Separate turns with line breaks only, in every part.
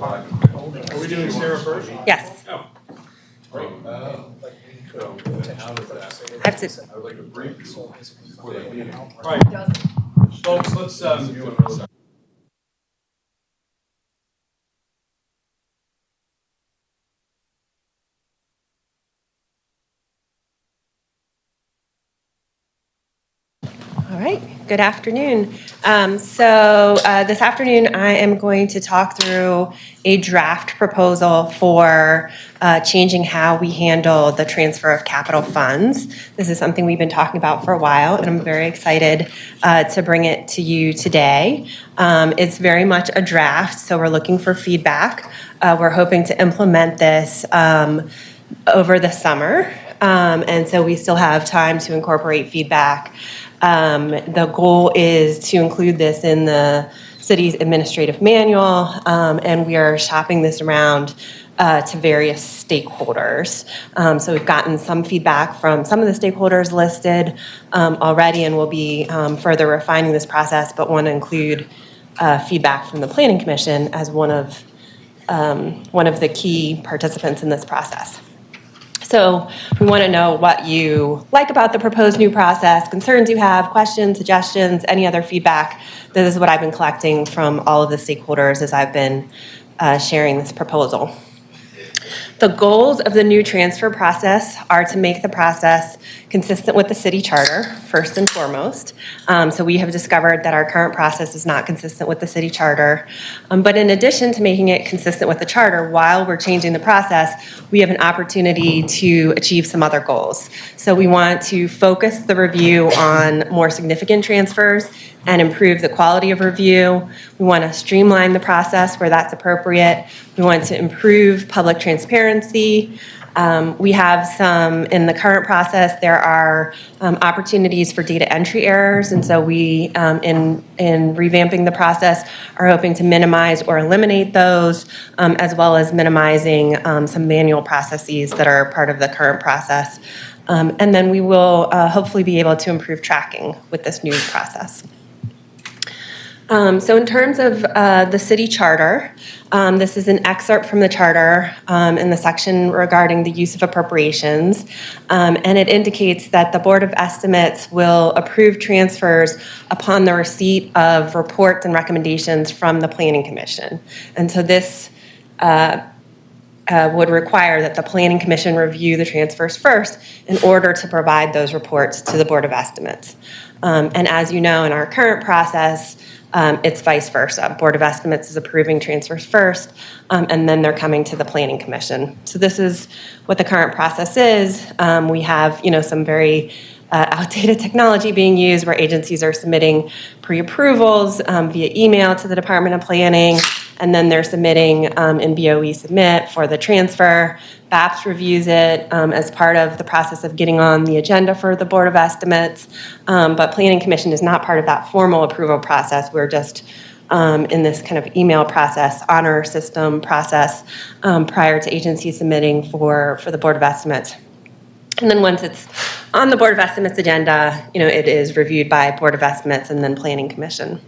Are we doing Sarah first?
Yes.
Oh. Great. So, how does that?
I have to.
I would like a brief before the meeting. All right, folks, let's do it for a second.
All right, good afternoon. This afternoon I am going to talk through a draft proposal for changing how we handle the transfer of capital funds. This is something we've been talking about for a while, and I'm very excited to bring it to you today. It's very much a draft, so we're looking for feedback. We're hoping to implement this over the summer, and so we still have time to incorporate feedback. The goal is to include this in the city's administrative manual, and we are shopping this around to various stakeholders. So we've gotten some feedback from some of the stakeholders listed already, and we'll be further refining this process, but want to include feedback from the Planning Commission as one of the key participants in this process. So we want to know what you like about the proposed new process, concerns you have, questions, suggestions, any other feedback. This is what I've been collecting from all of the stakeholders as I've been sharing this proposal. The goals of the new transfer process are to make the process consistent with the city charter, first and foremost. So we have discovered that our current process is not consistent with the city charter. But in addition to making it consistent with the charter, while we're changing the process, we have an opportunity to achieve some other goals. So we want to focus the review on more significant transfers and improve the quality of review. We want to streamline the process where that's appropriate. We want to improve public transparency. We have some, in the current process, there are opportunities for data entry errors, and so we, in revamping the process, are hoping to minimize or eliminate those, as well as minimizing some manual processes that are part of the current process. And then we will hopefully be able to improve tracking with this new process. So in terms of the city charter, this is an excerpt from the charter in the section regarding the use of appropriations, and it indicates that the Board of Estimates will approve transfers upon the receipt of reports and recommendations from the Planning Commission. And so this would require that the Planning Commission review the transfers first in order to provide those reports to the Board of Estimates. And as you know, in our current process, it's vice versa. Board of Estimates is approving transfers first, and then they're coming to the Planning Commission. So this is what the current process is. We have, some very outdated technology being used where agencies are submitting pre-approvals via email to the Department of Planning, and then they're submitting in BOE Submit for the transfer. BAPS reviews it as part of the process of getting on the agenda for the Board of Estimates, but Planning Commission is not part of that formal approval process. We're just in this kind of email process, honor system process prior to agency submitting for the Board of Estimates. And then once it's on the Board of Estimates agenda, it is reviewed by Board of Estimates and then Planning Commission.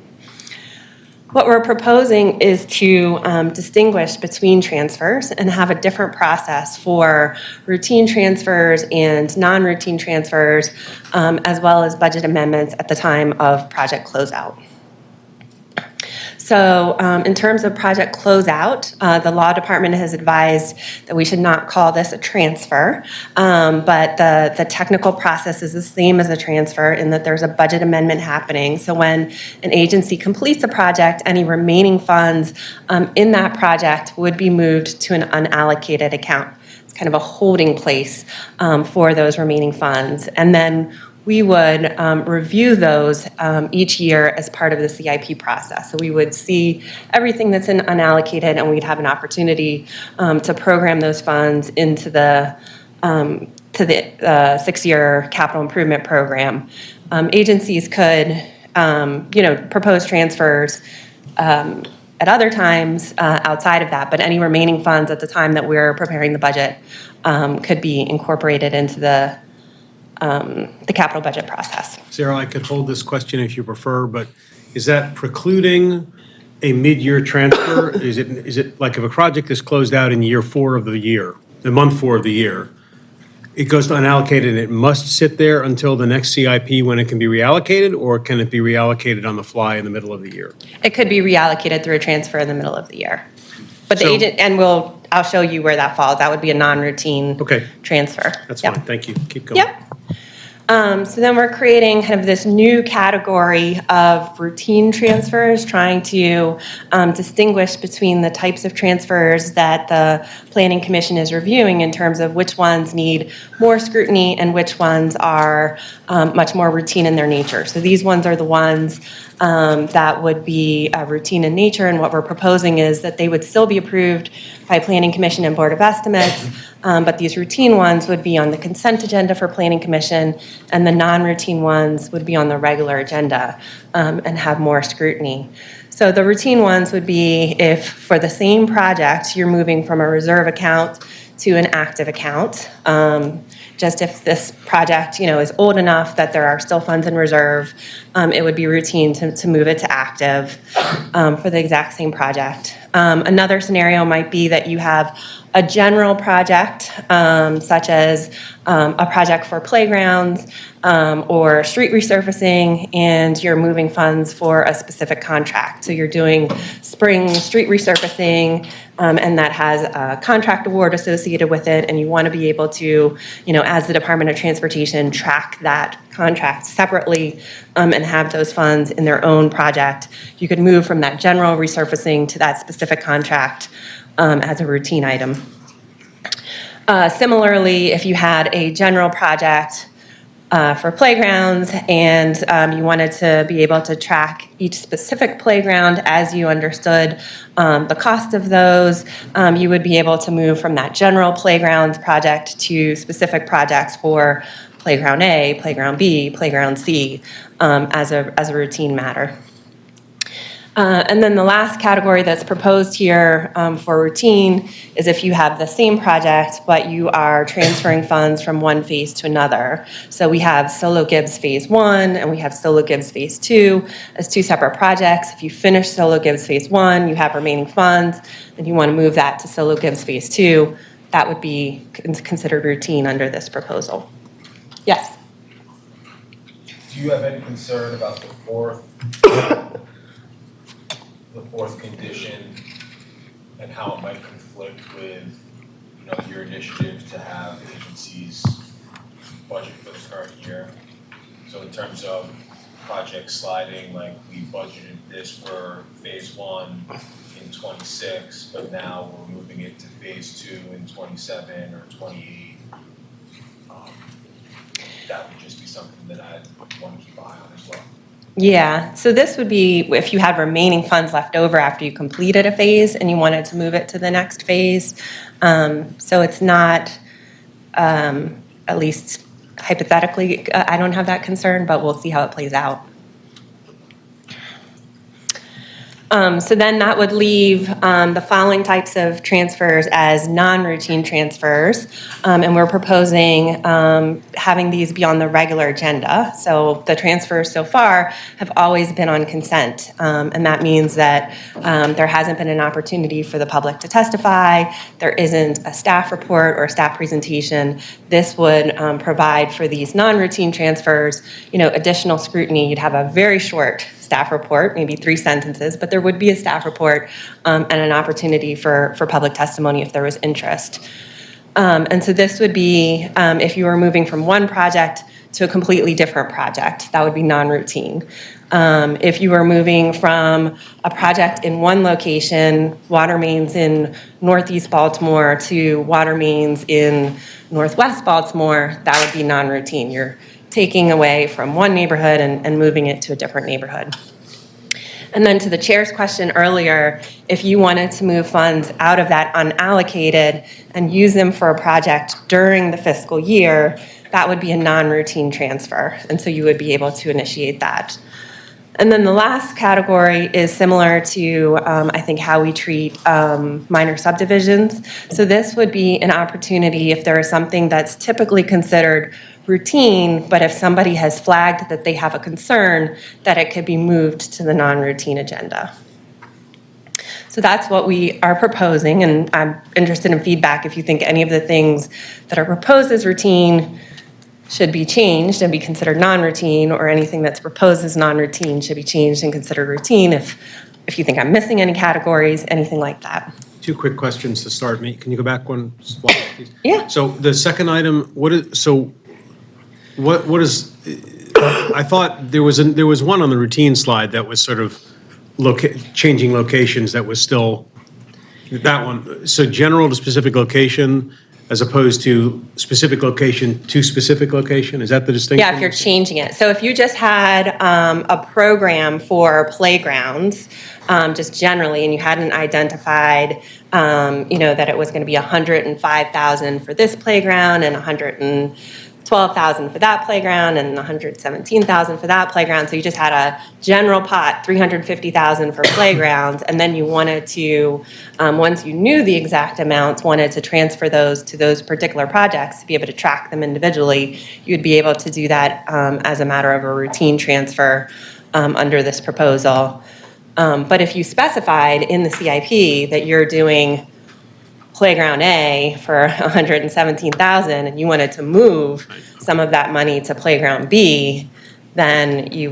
What we're proposing is to distinguish between transfers and have a different process for routine transfers and non-routine transfers, as well as budget amendments at the time of project closeout. So in terms of project closeout, the law department has advised that we should not call this a transfer, but the technical process is the same as a transfer in that there's a budget amendment happening. So when an agency completes a project, any remaining funds in that project would be moved to an unallocated account. It's kind of a holding place for those remaining funds. And then we would review those each year as part of the CIP process. So we would see everything that's in unallocated, and we'd have an opportunity to program those funds into the six-year capital improvement program. Agencies could, propose transfers at other times outside of that, but any remaining funds at the time that we're preparing the budget could be incorporated into the capital budget process.
Sarah, I could hold this question if you prefer, but is that precluding a mid-year transfer? Is it like if a project is closed out in year 4 of the year, the month 4 of the year, it goes to unallocated and it must sit there until the next CIP when it can be reallocated, or can it be reallocated on the fly in the middle of the year?
It could be reallocated through a transfer in the middle of the year. But the
So-
agent, and I'll show you where that falls. That would be a non-routine
Okay.
transfer.
That's
Yep.
fine, thank you. Keep going.
Yep. So then we're creating kind of this new category of routine transfers, trying to distinguish between the types of transfers that the Planning Commission is reviewing in terms of which ones need more scrutiny and which ones are much more routine in their nature. So these ones are the ones that would be routine in nature, and what we're proposing is that they would still be approved by Planning Commission and Board of Estimates, but these routine ones would be on the consent agenda for Planning Commission, and the non-routine ones would be on the regular agenda and have more scrutiny. So the routine ones would be if, for the same project, you're moving from a reserve account to an active account. Just if this project, is old enough that there are still funds in reserve, it would be routine to move it to active for the exact same project. Another scenario might be that you have a general project, such as a project for playgrounds or street resurfacing, and you're moving funds for a specific contract. So you're doing spring street resurfacing, and that has a contract award associated with it, and you want to be able to, as the Department of Transportation, track that contract separately and have those funds in their own project. You could move from that general resurfacing to that specific contract as a routine item. Similarly, if you had a general project for playgrounds and you wanted to be able to track each specific playground as you understood the cost of those, you would be able to move from that general playgrounds project to specific projects for Playground A, Playground B, Playground C as a routine matter. And then the last category that's proposed here for routine is if you have the same project, but you are transferring funds from one phase to another. So we have Solo Gibbs Phase 1 and we have Solo Gibbs Phase 2 as two separate projects. If you finish Solo Gibbs Phase 1, you have remaining funds, and you want to move that to Solo Gibbs Phase 2, that would be considered routine under this proposal. Yes?
Do you have any concern about the fourth condition and how it might conflict with, your initiative to have agencies budget for the current year? So in terms of project sliding, like we budgeted this for phase 1 in 26, but now we're moving it to phase 2 in 27 or 28. That would just be something that I'd want to keep an eye on as well.
Yeah, so this would be if you had remaining funds left over after you completed a phase and you wanted to move it to the next phase. So it's not, at least hypothetically, I don't have that concern, but we'll see how it plays out. So then that would leave the following types of transfers as non-routine transfers. And we're proposing having these be on the regular agenda. So the transfers so far have always been on consent. And that means that there hasn't been an opportunity for the public to testify. There isn't a staff report or a staff presentation. This would provide for these non-routine transfers, additional scrutiny. You'd have a very short staff report, maybe 3 sentences, but there would be a staff report and an opportunity for public testimony if there was interest. And so this would be if you were moving from one project to a completely different project, that would be non-routine. If you were moving from a project in one location, water mains in Northeast Baltimore, to water mains in Northwest Baltimore, that would be non-routine. You're taking away from one neighborhood and moving it to a different neighborhood. And then to the chair's question earlier, if you wanted to move funds out of that unallocated and use them for a project during the fiscal year, that would be a non-routine transfer. And so you would be able to initiate that. And then the last category is similar to, I think, how we treat minor subdivisions. So this would be an opportunity if there is something that's typically considered routine, but if somebody has flagged that they have a concern, that it could be moved to the non-routine agenda. So that's what we are proposing, and I'm interested in feedback if you think any of the things that are proposed as routine should be changed and be considered non-routine, or anything that's proposed as non-routine should be changed and considered routine. If you think I'm missing any categories, anything like that.
2 quick questions to start. Can you go back one slide, please?
Yeah.
So the second item, what is, I thought there was one on the routine slide that was sort of changing locations that was still, that one. So general to specific location as opposed to specific location to specific location? Is that the distinction?
Yeah, if you're changing it. So if you just had a program for playgrounds, just generally, and you hadn't identified, that it was going to be $105,000 for this playground and $112,000 for that playground and $117,000 for that playground. So you just had a general pot, $350,000 for playgrounds, and then you wanted to, once you knew the exact amounts, wanted to transfer those to those particular projects to be able to track them individually. You'd be able to do that as a matter of a routine transfer under this proposal. But if you specified in the CIP that you're doing Playground A for $117,000 and you wanted to move some of that money to Playground B, then it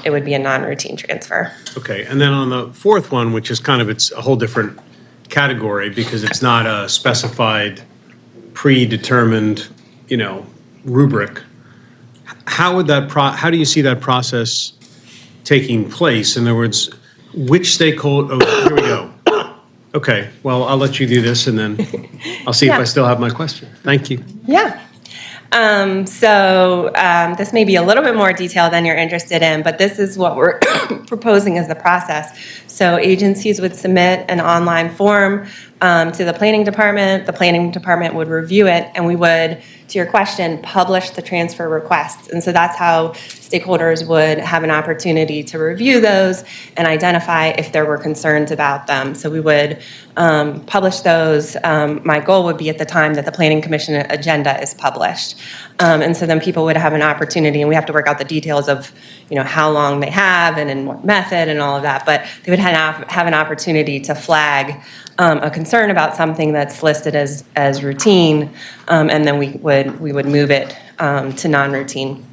would be a non-routine transfer.
Okay, and then on the fourth one, which is it's a whole different category because it's not a specified, predetermined, rubric. How do you see that process taking place? In other words, which stakeholder, here we go. Okay, well, I'll let you do this and then I'll see if I still have my question. Thank you.
Yeah. This may be a little bit more detail than you're interested in, but this is what we're proposing as the process. So agencies would submit an online form to the planning department. The planning department would review it, and we would, to your question, publish the transfer requests. And so that's how stakeholders would have an opportunity to review those and identify if there were concerns about them. So we would publish those. My goal would be at the time that the Planning Commission agenda is published. And so then people would have an opportunity, and we have to work out the details of, how long they have and in what method and all of that, but they would have an opportunity to flag a concern about something that's listed as routine, and then we would move it to non-routine.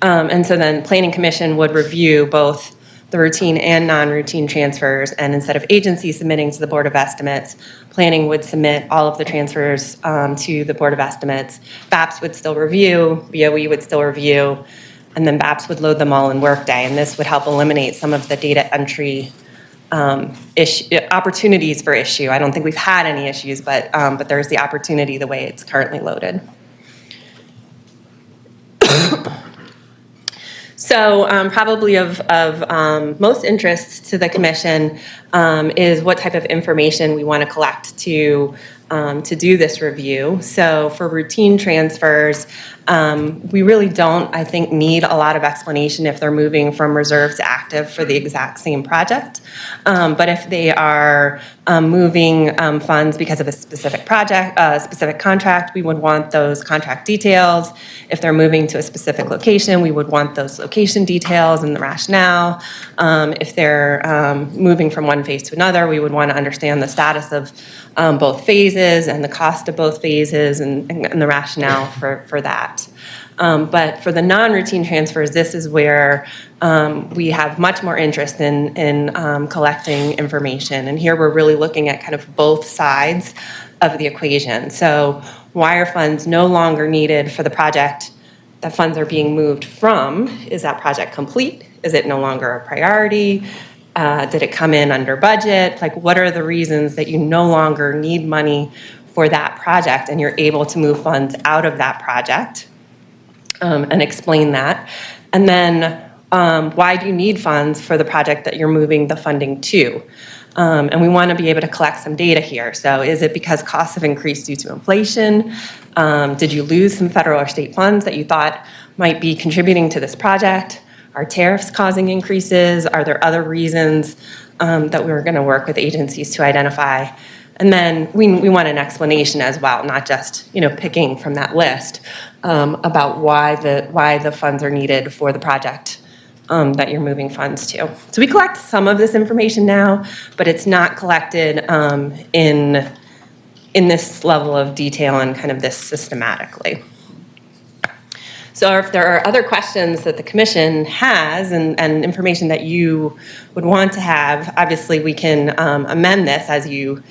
And so then Planning Commission would review both the routine and non-routine transfers, and instead of agencies submitting to the Board of Estimates, Planning would submit all of the transfers to the Board of Estimates. BAPS would still review, BOE would still review, and then BAPS would load them all in Workday, and this would help eliminate some of the data entry opportunities for issue. I don't think we've had any issues, but there's the opportunity the way it's currently loaded. So probably of most interest to the commission is what type of information we want to collect to do this review. So for routine transfers, we really don't, I think, need a lot of explanation if they're moving from reserve to active for the exact same project. But if they are moving funds because of a specific project, specific contract, we would want those contract details. If they're moving to a specific location, we would want those location details and the rationale. If they're moving from one phase to another, we would want to understand the status of both phases and the cost of both phases and the rationale for that. But for the non-routine transfers, this is where we have much more interest in collecting information. And here we're really looking at kind of both sides of the equation. So why are funds no longer needed for the project that funds are being moved from? Is that project complete? Is it no longer a priority? Did it come in under budget? Like, what are the reasons that you no longer need money for that project and you're able to move funds out of that project? And explain that. And then why do you need funds for the project that you're moving the funding to? And we want to be able to collect some data here. So is it because costs have increased due to inflation? Did you lose some federal or state funds that you thought might be contributing to this project? Are tariffs causing increases? Are there other reasons that we're going to work with agencies to identify? And then we want an explanation as well, not just picking from that list about why the funds are needed for the project that you're moving funds to. So we collect some of this information now, but it's not collected in this level of detail and kind of this systematically. So if there are other questions that the commission has and information that you would want to have, obviously we can amend this as you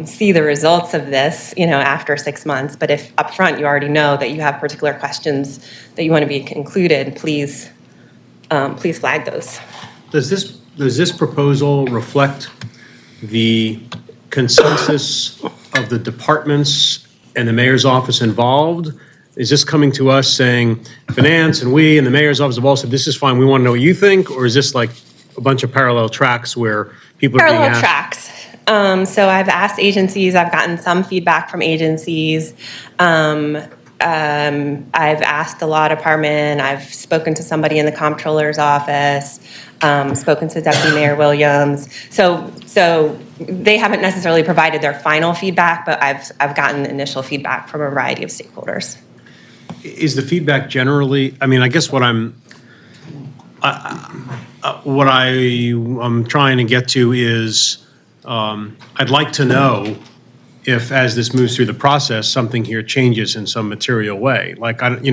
see the results of this, after 6 months. But if upfront you already know that you have particular questions that you want to be included, please flag those.
Does this proposal reflect the consensus of the departments and the mayor's office involved? Is this coming to us saying, finance and we and the mayor's office have all said, this is fine, we want to know what you think? Or is this like a bunch of parallel tracks where people are being
Parallel
asked?
tracks. So I've asked agencies, I've gotten some feedback from agencies. I've asked the law department, I've spoken to somebody in the comptroller's office, spoken to Deputy Mayor Williams. So they haven't necessarily provided their final feedback, but I've gotten initial feedback from a variety of stakeholders.
Is the feedback generally, I guess what I'm trying to get to is, I'd like to know if, as this moves through the process, something here changes in some material way. Like, I don't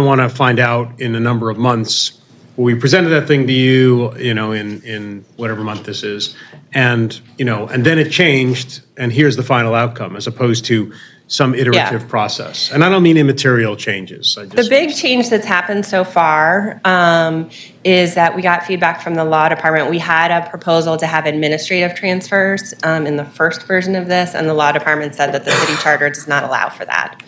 want to find out in a number of months, well, we presented that thing to you, in whatever month this is, and then it changed, and here's the final outcome, as opposed to some iterative process. And I don't mean immaterial changes.
The big change that's happened so far is that we got feedback from the law department. We had a proposal to have administrative transfers in the first version of this, and the law department said that the city charter does not allow for that.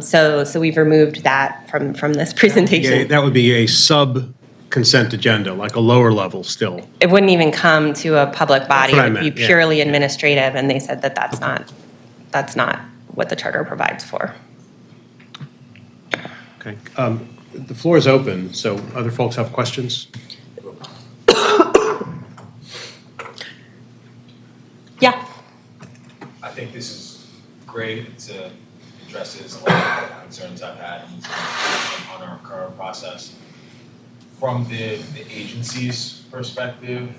So we've removed that from this presentation.
That would be a sub-consent agenda, like a lower level still.
It wouldn't even come to a public body.
That's what I
It would be
meant, yeah.
purely administrative, and they said that that's not what the charter provides for.
Okay. The floor is open, so other folks have questions?
Yeah.
I think this is great. It addresses a lot of the concerns I've had on our current process. From the agency's perspective,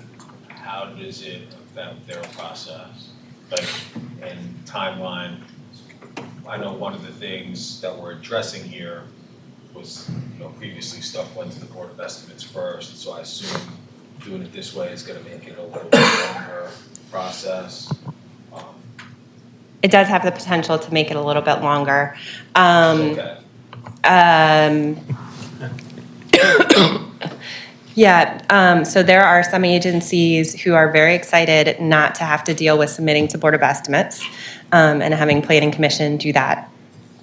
how does it affect their process? And timeline. I know one of the things that we're addressing here was, previously stuff went to the Board of Estimates first, so I assume doing it this way is gonna make it a little bit longer process.
It does have the potential to make it a little bit longer.
Okay.
So there are some agencies who are very excited not to have to deal with submitting to Board of Estimates and having Planning Commission do that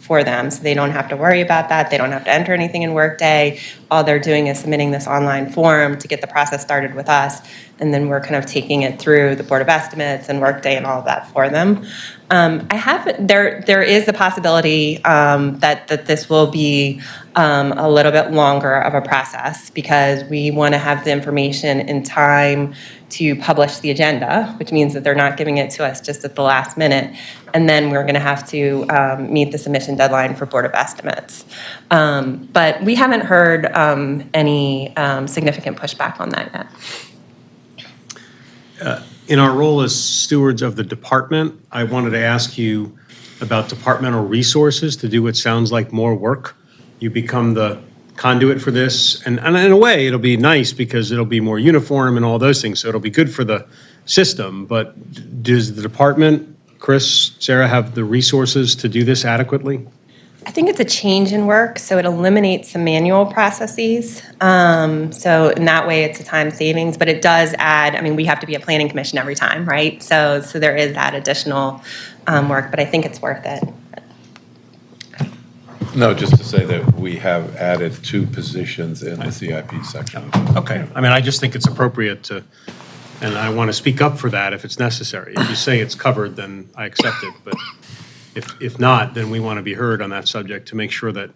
for them. So they don't have to worry about that. They don't have to enter anything in Workday. All they're doing is submitting this online form to get the process started with us. And then we're kind of taking it through the Board of Estimates and Workday and all of that for them. There is the possibility that this will be a little bit longer of a process because we want to have the information in time to publish the agenda, which means that they're not giving it to us just at the last minute. And then we're going to have to meet the submission deadline for Board of Estimates. But we haven't heard any significant pushback on that yet.
In our role as stewards of the department, I wanted to ask you about departmental resources to do what sounds like more work. You become the conduit for this, and in a way, it'll be nice because it'll be more uniform and all those things, so it'll be good for the system. But does the department, Chris, Sarah, have the resources to do this adequately?
I think it's a change in work, so it eliminates some manual processes. So in that way, it's a time savings, but it does add, we have to be a planning commission every time, right? So there is that additional work, but I think it's worth it.
No, just to say that we have added 2 positions in the CIP section.
Okay, I just think it's appropriate to, and I want to speak up for that if it's necessary. If you say it's covered, then I accept it, but if not, then we want to be heard on that subject to make sure that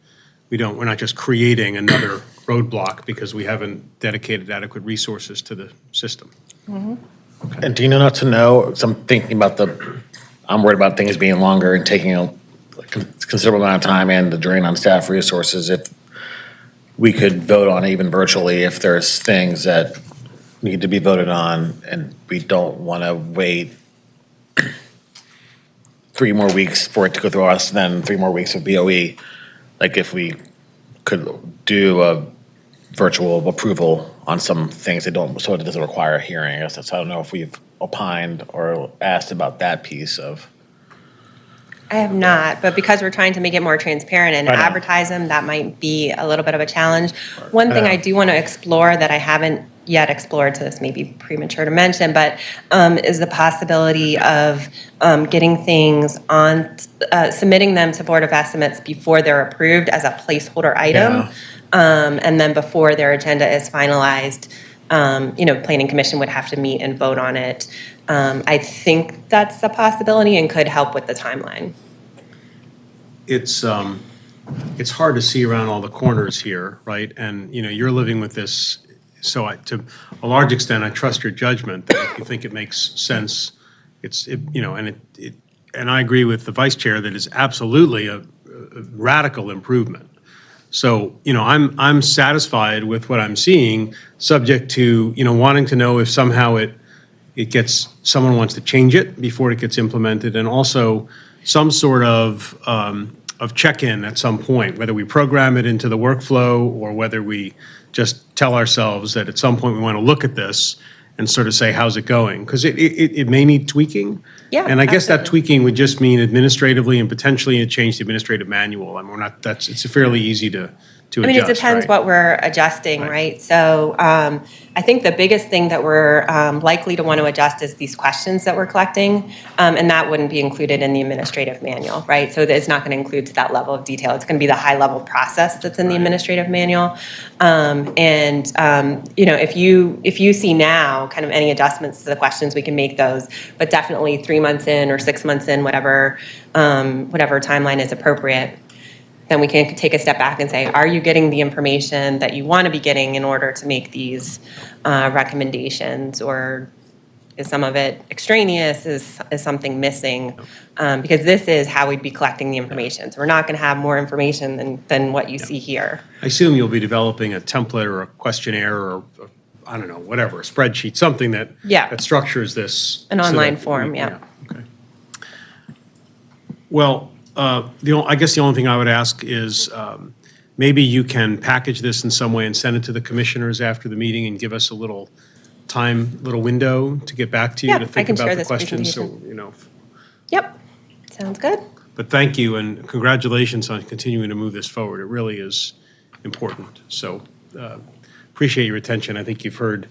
we're not just creating another roadblock because we haven't dedicated adequate resources to the system.
Mm-hmm.
And do you know not to know, so I'm thinking about I'm worried about things being longer and taking a considerable amount of time and the drain on staff resources. If we could vote on it even virtually if there's things that need to be voted on and we don't want to wait 3 more weeks for it to go through us, then 3 more weeks of BOE. Like if we could do a virtual approval on some things that don't, so it doesn't require a hearing. I guess I don't know if we've opined or asked about that piece of.
I have not, but because we're trying to make it more transparent and
I know.
advertise them, that might be a little bit of a challenge. One thing I do want to explore that I haven't yet explored, so this may be premature to mention, but is the possibility of getting things on, submitting them to Board of Estimates before they're approved as a placeholder item. And then before their agenda is finalized, Planning Commission would have to meet and vote on it. I think that's a possibility and could help with the timeline.
It's hard to see around all the corners here, right? And, you're living with this, so to a large extent, I trust your judgment that if you think it makes sense, and I agree with the vice chair that it's absolutely a radical improvement. So, I'm satisfied with what I'm seeing, subject to, wanting to know if somehow someone wants to change it before it gets implemented, and also some sort of check-in at some point, whether we program it into the workflow or whether we just tell ourselves that at some point we want to look at this and sort of say, how's it going? Because it may need tweaking.
Yeah,
And I guess that
absolutely.
tweaking would just mean administratively and potentially change the administrative manual. I mean, it's fairly easy to adjust,
I mean, it depends
right?
what we're adjusting, right? So I think the biggest thing that we're likely to want to adjust is these questions that we're collecting, and that wouldn't be included in the administrative manual, right? So it's not going to include to that level of detail. It's going to be the high-level process that's in the administrative manual. If you see now kind of any adjustments to the questions, we can make those, but definitely 3 months in or 6 months in, whatever timeline is appropriate. Then we can take a step back and say, are you getting the information that you want to be getting in order to make these recommendations? Or is some of it extraneous? Is something missing? Because this is how we'd be collecting the information. So we're not going to have more information than what you see here.
I assume you'll be developing a template or a questionnaire or, I don't know, whatever, a spreadsheet, something that that structures this.
An
so
online
that
form,
we-
yeah.
Okay. Well, I guess the only thing I would ask is maybe you can package this in some way and send it to the commissioners after the meeting and give us a little window to get back to you
Yeah,
to
I
think
can share
about the
this
questions. So,
presentation. Yep, sounds good.
But thank you and congratulations on continuing to move this forward. It really is important. So appreciate your attention. I think you've heard,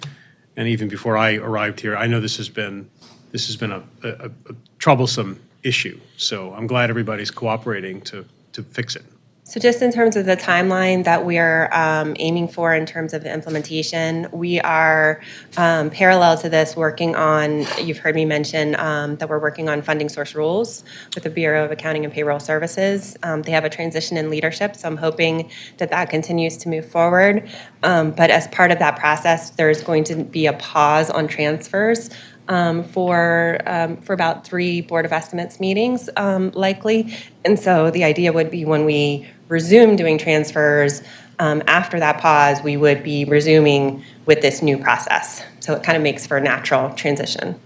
and even before I arrived here, I know this has been a troublesome issue. So I'm glad everybody's cooperating to fix it.
So just in terms of the timeline that we're aiming for in terms of the implementation, we are parallel to this working on, you've heard me mention that we're working on funding source rules with the Bureau of Accounting and Payroll Services. They have a transition in leadership, so I'm hoping that continues to move forward. But as part of that process, there's going to be a pause on transfers for about 3 Board of Estimates meetings, likely. And so the idea would be when we resume doing transfers, after that pause, we would be resuming with this new process. So it kind of makes for a natural transition.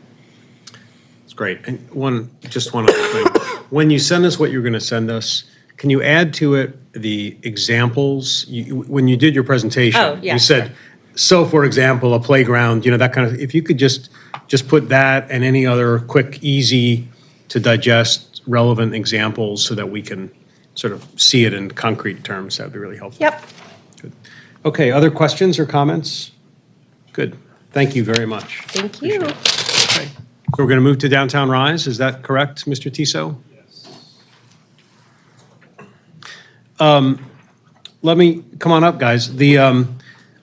It's great. And just one other thing. When you send us what you're going to send us, can you add to it the examples? When you did your presentation,
Oh, yeah,
you said, so for example, a playground, that kind of, if you could just put that and any other quick, easy to digest relevant examples so that we can sort of see it in concrete terms, that'd be really helpful.
Yep.
Good. Okay, other questions or comments? Good. Thank you very much.
Thank you.
Okay. So we're going to move to Downtown Rise, is that correct, Mr. Tissot? Yes. Let me, come on up, guys.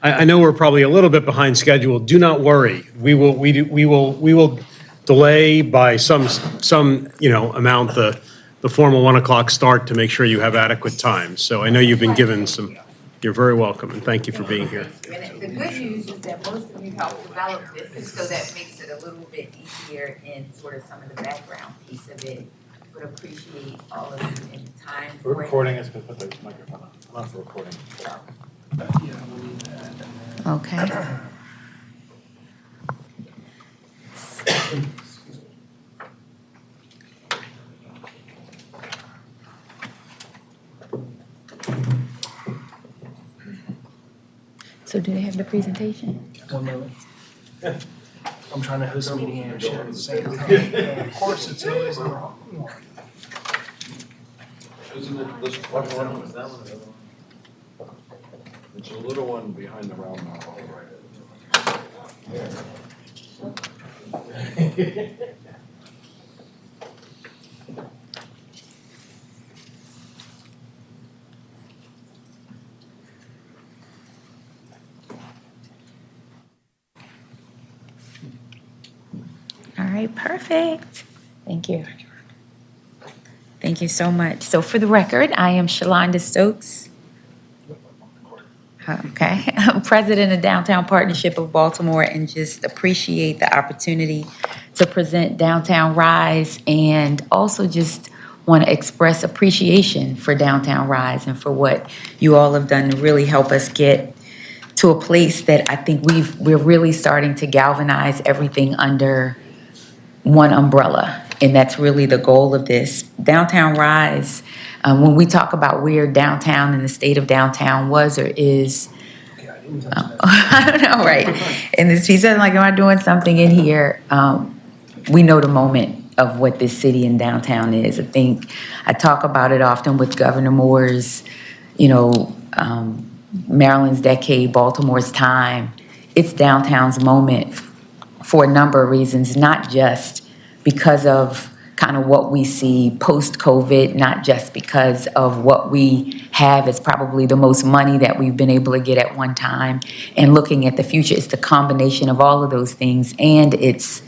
I know we're probably a little bit behind schedule. Do not worry. We will delay by some amount the formal 1 o'clock start to make sure you have adequate time. So I know you've been given some, you're very welcome, and thank you for being here.
And the good news is that most of you helped develop this, and so that makes it a little bit easier in sort of some of the background piece of it. Would appreciate all of you and the time.
We're
for it.
recording, it's gonna put the microphone on, I'm not for recording.
Okay. So do they have the presentation?
1 moment. I'm trying to host a meeting and share at the same time. Of course, it's always the wrong one.
Isn't it this one? It's a little one behind the round mouth.
All right, perfect. Thank you. Thank you so much. So for the record, I am Shalonda Stokes. Okay, I'm president of Downtown Partnership of Baltimore and just appreciate the opportunity to present Downtown Rise and also just want to express appreciation for Downtown Rise and for what you all have done to really help us get to a place that I think we're really starting to galvanize everything under one umbrella. And that's really the goal of this. Downtown Rise, when we talk about where downtown and the state of downtown was or is, I don't know, right? And this piece, I'm like, am I doing something in here? We know the moment of what this city and downtown is. I think I talk about it often with Governor Moore's, Maryland's decade, Baltimore's time. It's downtown's moment for a number of reasons, not just because of kind of what we see post-COVID, not just because of what we have as probably the most money that we've been able to get at one time, and looking at the future. It's the combination of all of those things, and it's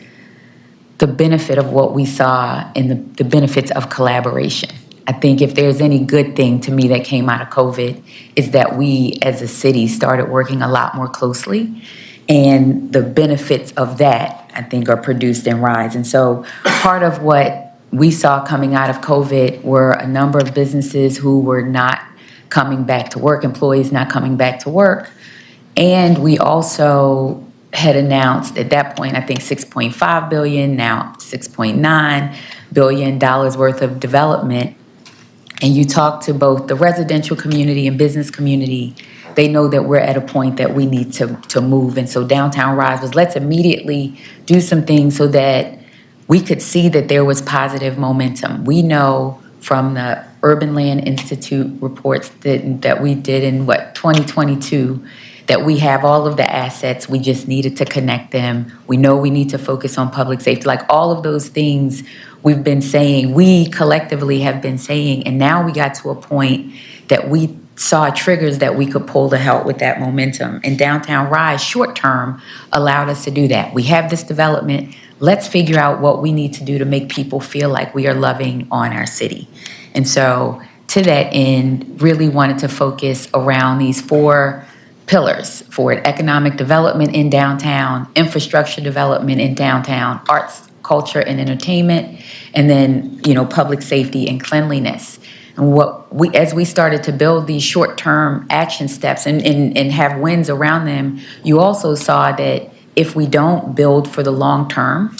the benefit of what we saw and the benefits of collaboration. I think if there's any good thing to me that came out of COVID is that we as a city started working a lot more closely, and the benefits of that, I think, are produced in Rise. And so part of what we saw coming out of COVID were a number of businesses who were not coming back to work, employees not coming back to work. And we also had announced at that point, I think $6.5 billion, now $6.9 billion worth of development. And you talk to both the residential community and business community, they know that we're at a point that we need to move. And so Downtown Rise was, let's immediately do some things so that we could see that there was positive momentum. We know from the Urban Land Institute reports that we did in 2022, that we have all of the assets, we just needed to connect them. We know we need to focus on public safety, like all of those things we've been saying, we collectively have been saying, and now we got to a point that we saw triggers that we could pull to help with that momentum. And Downtown Rise, short term, allowed us to do that. We have this development. Let's figure out what we need to do to make people feel like we are loving on our city. And so to that end, really wanted to focus around these 4 pillars for economic development in downtown, infrastructure development in downtown, arts, culture, and entertainment, and then, public safety and cleanliness. And as we started to build these short-term action steps and have wins around them, you also saw that if we don't build for the long term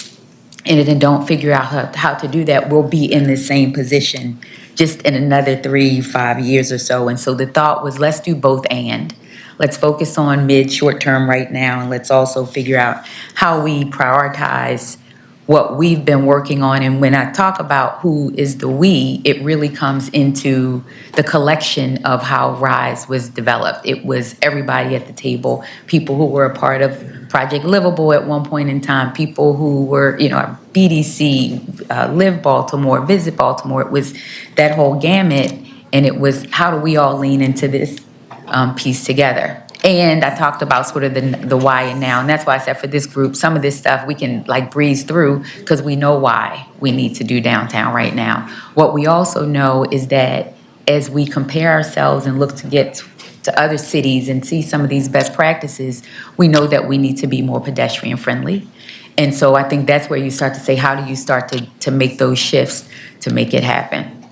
and then don't figure out how to do that, we'll be in the same position just in another 3-5 years or so. And so the thought was, let's do both and. Let's focus on short term right now, and let's also figure out how we prioritize what we've been working on. And when I talk about who is the we, it really comes into the collection of how Rise was developed. It was everybody at the table, people who were a part of Project Livable at one point in time, people who were, BDC, Live Baltimore, Visit Baltimore. It was that whole gamut, and it was how do we all lean into this piece together. And I talked about sort of the why and now, and that's why I said for this group, some of this stuff we can breeze through because we know why we need to do downtown right now. What we also know is that as we compare ourselves and look to get to other cities and see some of these best practices, we know that we need to be more pedestrian friendly. And so I think that's where you start to say, how do you start to make those shifts to make it happen?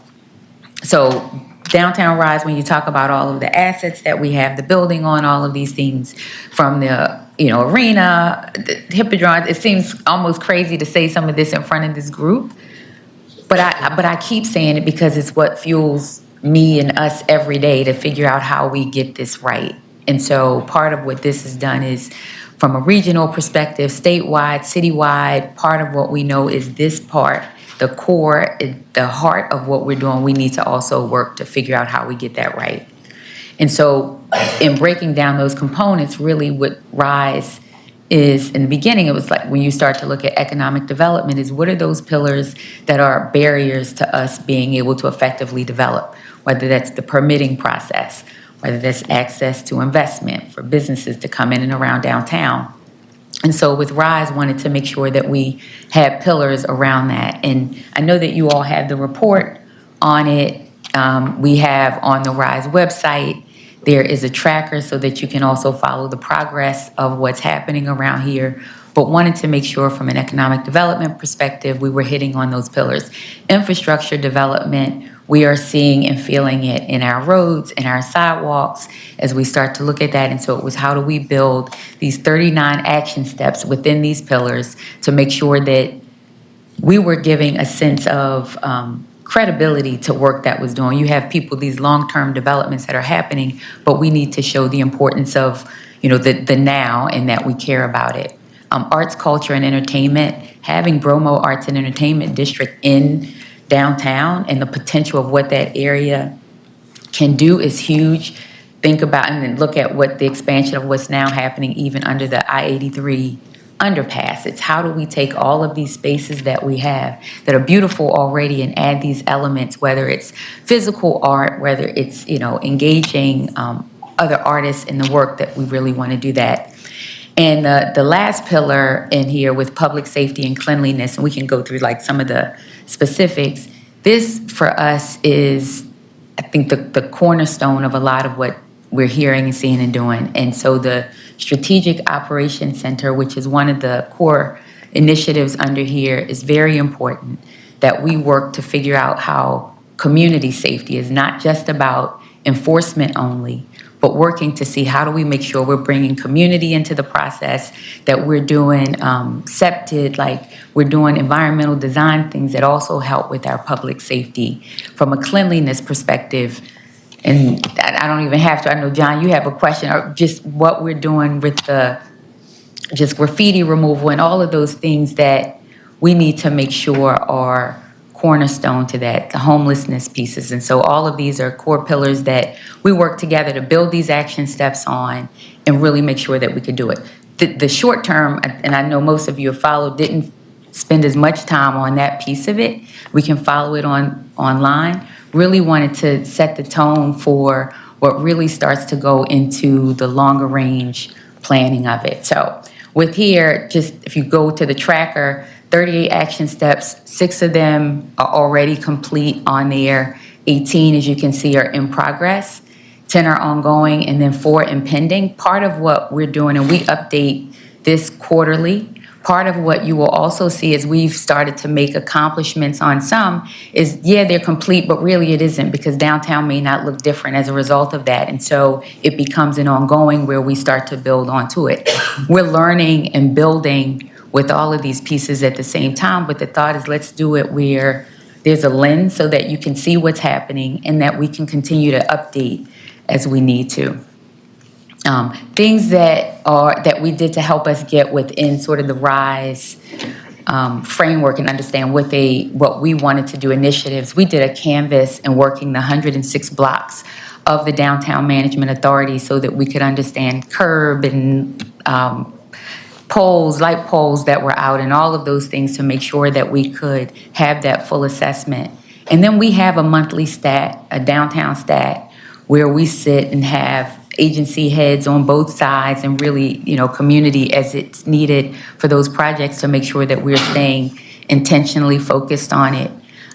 So Downtown Rise, when you talk about all of the assets that we have, the building on all of these things, from the, arena, the Hippodrome, it seems almost crazy to say some of this in front of this group. But I keep saying it because it's what fuels me and us every day to figure out how we get this right. And so part of what this has done is, from a regional perspective, statewide, citywide, part of what we know is this part, the core, the heart of what we're doing, we need to also work to figure out how we get that right. And so in breaking down those components, really what RISE is, in the beginning, it was like when you start to look at economic development, is what are those pillars that are barriers to us being able to effectively develop, whether that's the permitting process, whether that's access to investment for businesses to come in and around downtown. And so with RISE, wanted to make sure that we had pillars around that. And I know that you all have the report on it. We have on the RISE website, there is a tracker so that you can also follow the progress of what's happening around here. But wanted to make sure from an economic development perspective, we were hitting on those pillars. Infrastructure development, we are seeing and feeling it in our roads, in our sidewalks, as we start to look at that. And so it was, how do we build these 39 action steps within these pillars to make sure that we were giving a sense of credibility to work that was doing. You have people, these long-term developments that are happening, but we need to show the importance of, the now, and that we care about it. Arts, culture, and entertainment, having Bromo Arts and Entertainment District in downtown and the potential of what that area can do is huge. Think about and then look at what the expansion of what's now happening even under the I-83 underpass. It's how do we take all of these spaces that we have that are beautiful already and add these elements, whether it's physical art, whether it's, engaging other artists in the work that we really want to do that. And the last pillar in here with public safety and cleanliness, and we can go through like some of the specifics. This for us is, I think, the cornerstone of a lot of what we're hearing and seeing and doing. And so the Strategic Operations Center, which is one of the core initiatives under here, is very important, that we work to figure out how community safety is not just about enforcement only, but working to see how do we make sure we're bringing community into the process, that we're doing SEPTID, like we're doing environmental design things that also help with our public safety. From a cleanliness perspective, and I don't even have to, I know, John, you have a question, or just what we're doing with the just graffiti removal and all of those things that we need to make sure are cornerstone to that, the homelessness pieces. And so all of these are core pillars that we work together to build these action steps on and really make sure that we can do it. The short term, and I know most of you have followed, didn't spend as much time on that piece of it. We can follow it online. Really wanted to set the tone for what really starts to go into the longer range planning of it. So with here, just if you go to the tracker, 38 action steps, 6 of them are already complete on there. 18, as you can see, are in progress. 10 are ongoing, and then 4 impending. Part of what we're doing, and we update this quarterly, part of what you will also see is we've started to make accomplishments on some is, yeah, they're complete, but really it isn't, because downtown may not look different as a result of that. And so it becomes an ongoing where we start to build onto it. We're learning and building with all of these pieces at the same time, but the thought is, let's do it where there's a lens so that you can see what's happening and that we can continue to update as we need to. Things that we did to help us get within sort of the RISE framework and understand what we wanted to do, initiatives. We did a canvas and working the 106 blocks of the Downtown Management Authority so that we could understand curb and light poles that were out and all of those things to make sure that we could have that full assessment. And then we have a monthly stat, a downtown stat, where we sit and have agency heads on both sides and really, community as it's needed for those projects to make sure that we're staying intentionally focused on it.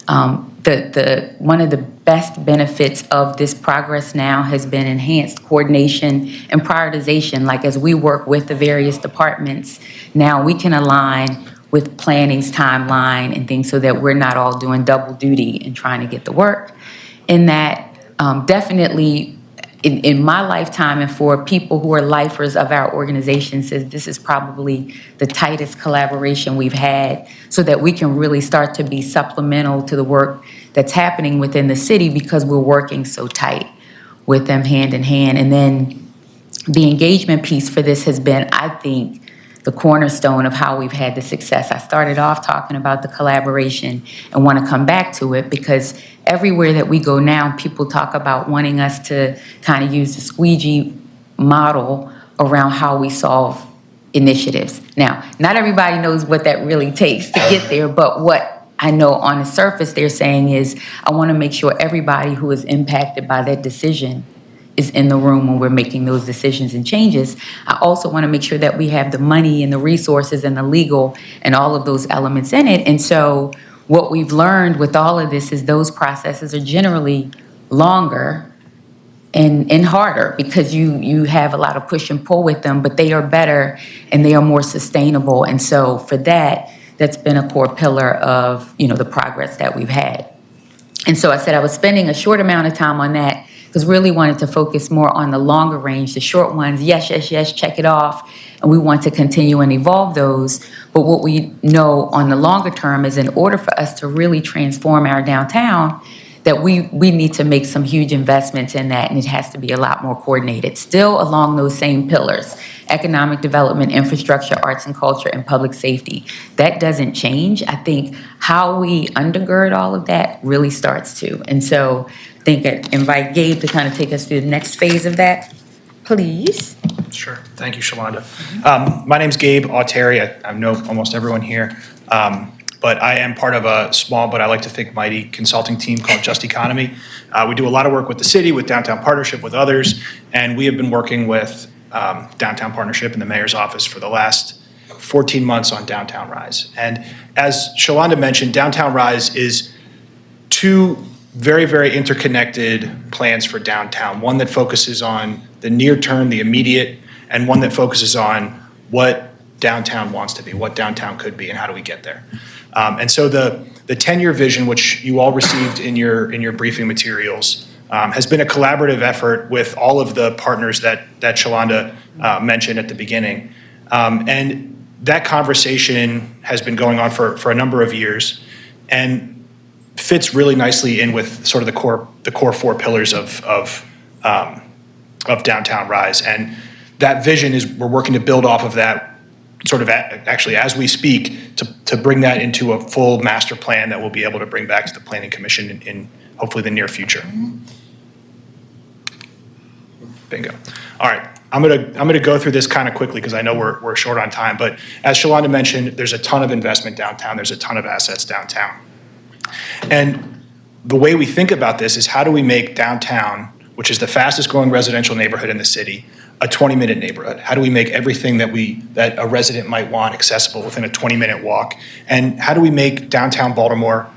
One of the best benefits of this progress now has been enhanced coordination and prioritization. Like as we work with the various departments, now we can align with planning's timeline and things so that we're not all doing double duty and trying to get the work in that. definitely in my lifetime and for people who are lifers of our organization, says this is probably the tightest collaboration we've had so that we can really start to be supplemental to the work that's happening within the city because we're working so tight with them hand in hand. And then the engagement piece for this has been, I think, the cornerstone of how we've had the success. I started off talking about the collaboration and want to come back to it because everywhere that we go now, people talk about wanting us to kind of use the squeegee model around how we solve initiatives. Now, not everybody knows what that really takes to get there, but what I know on the surface they're saying is, I want to make sure everybody who is impacted by that decision is in the room when we're making those decisions and changes. I also want to make sure that we have the money and the resources and the legal and all of those elements in it. And so what we've learned with all of this is those processes are generally longer and harder because you have a lot of push and pull with them, but they are better and they are more sustainable. And so for that, that's been a core pillar of, the progress that we've had. And so I said I was spending a short amount of time on that because really wanted to focus more on the longer range, the short ones, yes, check it off. And we want to continue and evolve those. But what we know on the longer term is in order for us to really transform our downtown, that we need to make some huge investments in that, and it has to be a lot more coordinated. Still along those same pillars, economic development, infrastructure, arts and culture, and public safety. That doesn't change. I think how we undergird all of that really starts to. And so I think I invite Gabe to kind of take us through the next phase of that, please.
Sure. Thank you, Shalonda. My name's Gabe Auteri. I know almost everyone here. But I am part of a small, but I like to think mighty consulting team called Just Economy. We do a lot of work with the city, with Downtown Partnership, with others, and we have been working with Downtown Partnership in the mayor's office for the last 14 months on Downtown Rise. And as Shalonda mentioned, Downtown Rise is two very, very interconnected plans for downtown. One that focuses on the near term, the immediate, and one that focuses on what downtown wants to be, what downtown could be, and how do we get there. And so the 10-year vision, which you all received in your briefing materials, has been a collaborative effort with all of the partners that Shalonda mentioned at the beginning. And that conversation has been going on for a number of years and fits really nicely in with sort of the core four pillars of Downtown Rise. And that vision is we're working to build off of that sort of actually as we speak to bring that into a full master plan that we'll be able to bring back to the Planning Commission in hopefully the near future. Bingo. All right, I'm gonna go through this kind of quickly because I know we're short on time, but as Shalonda mentioned, there's a ton of investment downtown, there's a ton of assets downtown. And the way we think about this is how do we make downtown, which is the fastest growing residential neighborhood in the city, a 20-minute neighborhood? How do we make everything that a resident might want accessible within a 20-minute walk? And how do we make downtown Baltimore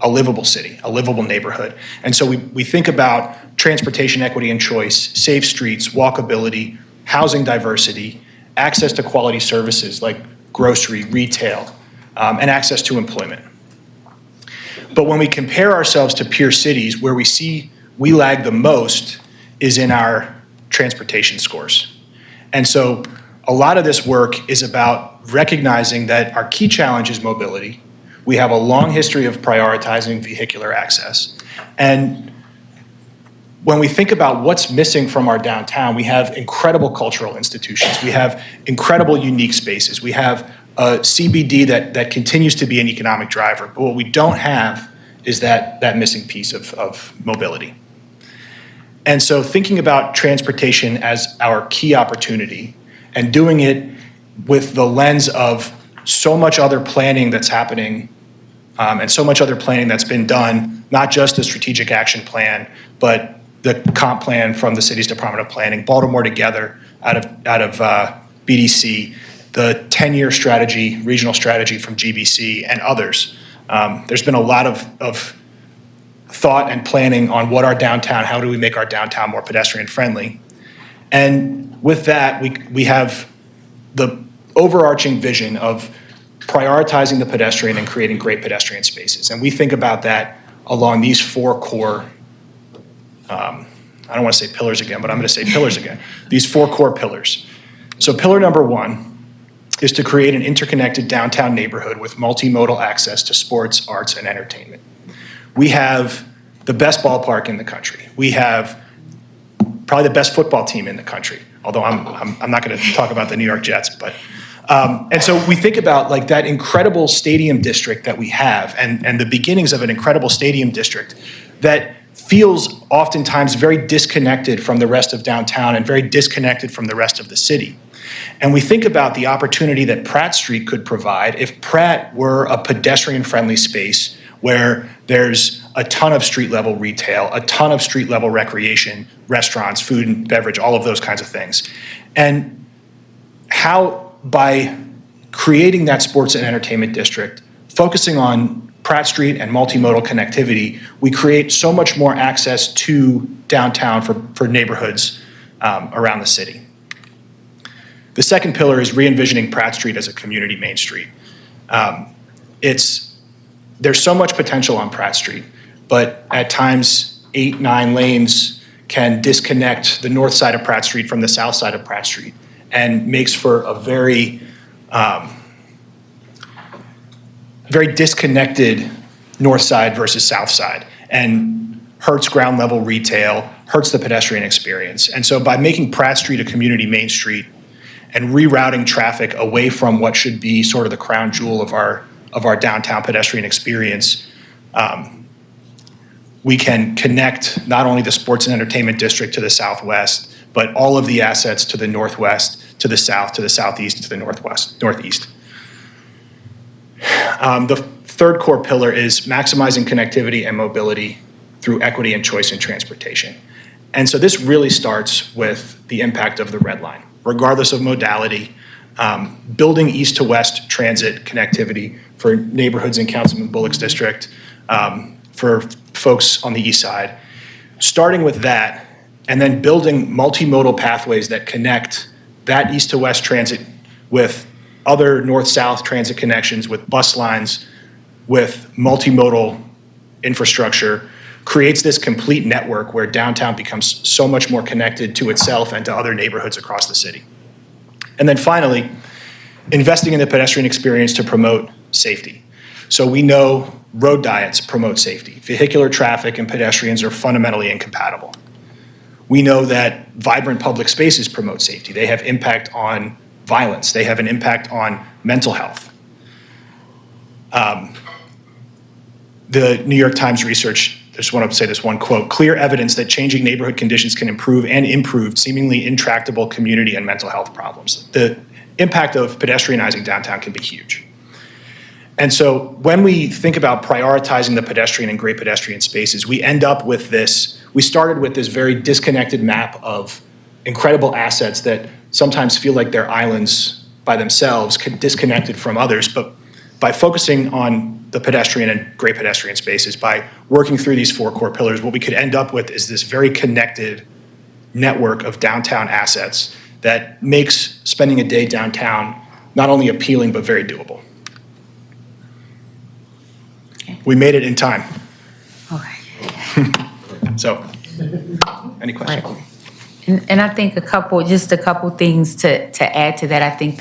a livable city, a livable neighborhood? And so we think about transportation equity and choice, safe streets, walkability, housing diversity, access to quality services like grocery, retail, and access to employment. But when we compare ourselves to peer cities, where we see we lag the most is in our transportation scores. And so a lot of this work is about recognizing that our key challenge is mobility. We have a long history of prioritizing vehicular access. And when we think about what's missing from our downtown, we have incredible cultural institutions. We have incredible unique spaces. We have a CBD that continues to be an economic driver. But what we don't have is that missing piece of mobility. And so thinking about transportation as our key opportunity and doing it with the lens of so much other planning that's happening and so much other planning that's been done, not just the strategic action plan, but the comp plan from the city's Department of Planning, Baltimore Together out of BDC, the 10-year strategy, regional strategy from GBC and others. There's been a lot of thought and planning on what our downtown, how do we make our downtown more pedestrian friendly? And with that, we have the overarching vision of prioritizing the pedestrian and creating great pedestrian spaces. And we think about that along these four core I don't want to say pillars again, but I'm going to say pillars again. These 4 core pillars. So pillar number 1 is to create an interconnected downtown neighborhood with multimodal access to sports, arts, and entertainment. We have the best ballpark in the country. We have probably the best football team in the country, although I'm not going to talk about the New York Jets. But and so we think about like that incredible stadium district that we have and the beginnings of an incredible stadium district that feels oftentimes very disconnected from the rest of downtown and very disconnected from the rest of the city. And we think about the opportunity that Pratt Street could provide if Pratt were a pedestrian-friendly space where there's a ton of street-level retail, a ton of street-level recreation, restaurants, food and beverage, all of those kinds of things. And how, by creating that sports and entertainment district, focusing on Pratt Street and multimodal connectivity, we create so much more access to downtown for neighborhoods around the city. The second pillar is re-envisioning Pratt Street as a community main street. There's so much potential on Pratt Street, but at times 8, 9 lanes can disconnect the north side of Pratt Street from the south side of Pratt Street and makes for a very disconnected north side versus south side and hurts ground level retail, hurts the pedestrian experience. And so by making Pratt Street a community main street and rerouting traffic away from what should be sort of the crown jewel of our downtown pedestrian experience, we can connect not only the sports and entertainment district to the southwest, but all of the assets to the northwest, to the south, to the southeast, to the northeast. The third core pillar is maximizing connectivity and mobility through equity and choice in transportation. And so this really starts with the impact of the Red Line, regardless of modality, building east to west transit connectivity for neighborhoods in Councilman Bullock's district, for folks on the east side, starting with that, and then building multimodal pathways that connect that east to west transit with other north-south transit connections, with bus lines, with multimodal infrastructure, creates this complete network where downtown becomes so much more connected to itself and to other neighborhoods across the city. And then finally, investing in the pedestrian experience to promote safety. So we know road diets promote safety. Vehicular traffic and pedestrians are fundamentally incompatible. We know that vibrant public spaces promote safety. They have impact on violence. They have an impact on mental health. The New York Times research, I just want to say this one quote: clear evidence that changing neighborhood conditions can improve and improve seemingly intractable community and mental health problems. The impact of pedestrianizing downtown can be huge. And so when we think about prioritizing the pedestrian and great pedestrian spaces, we end up with this. We started with this very disconnected map of incredible assets that sometimes feel like they're islands by themselves, disconnected from others. But by focusing on the pedestrian and great pedestrian spaces, by working through these 4 core pillars, what we could end up with is this very connected network of downtown assets that makes spending a day downtown not only appealing, but very doable.
Okay.
We made it in time.
Okay.
So, any questions?
Right. And I think just a couple things to add to that. I think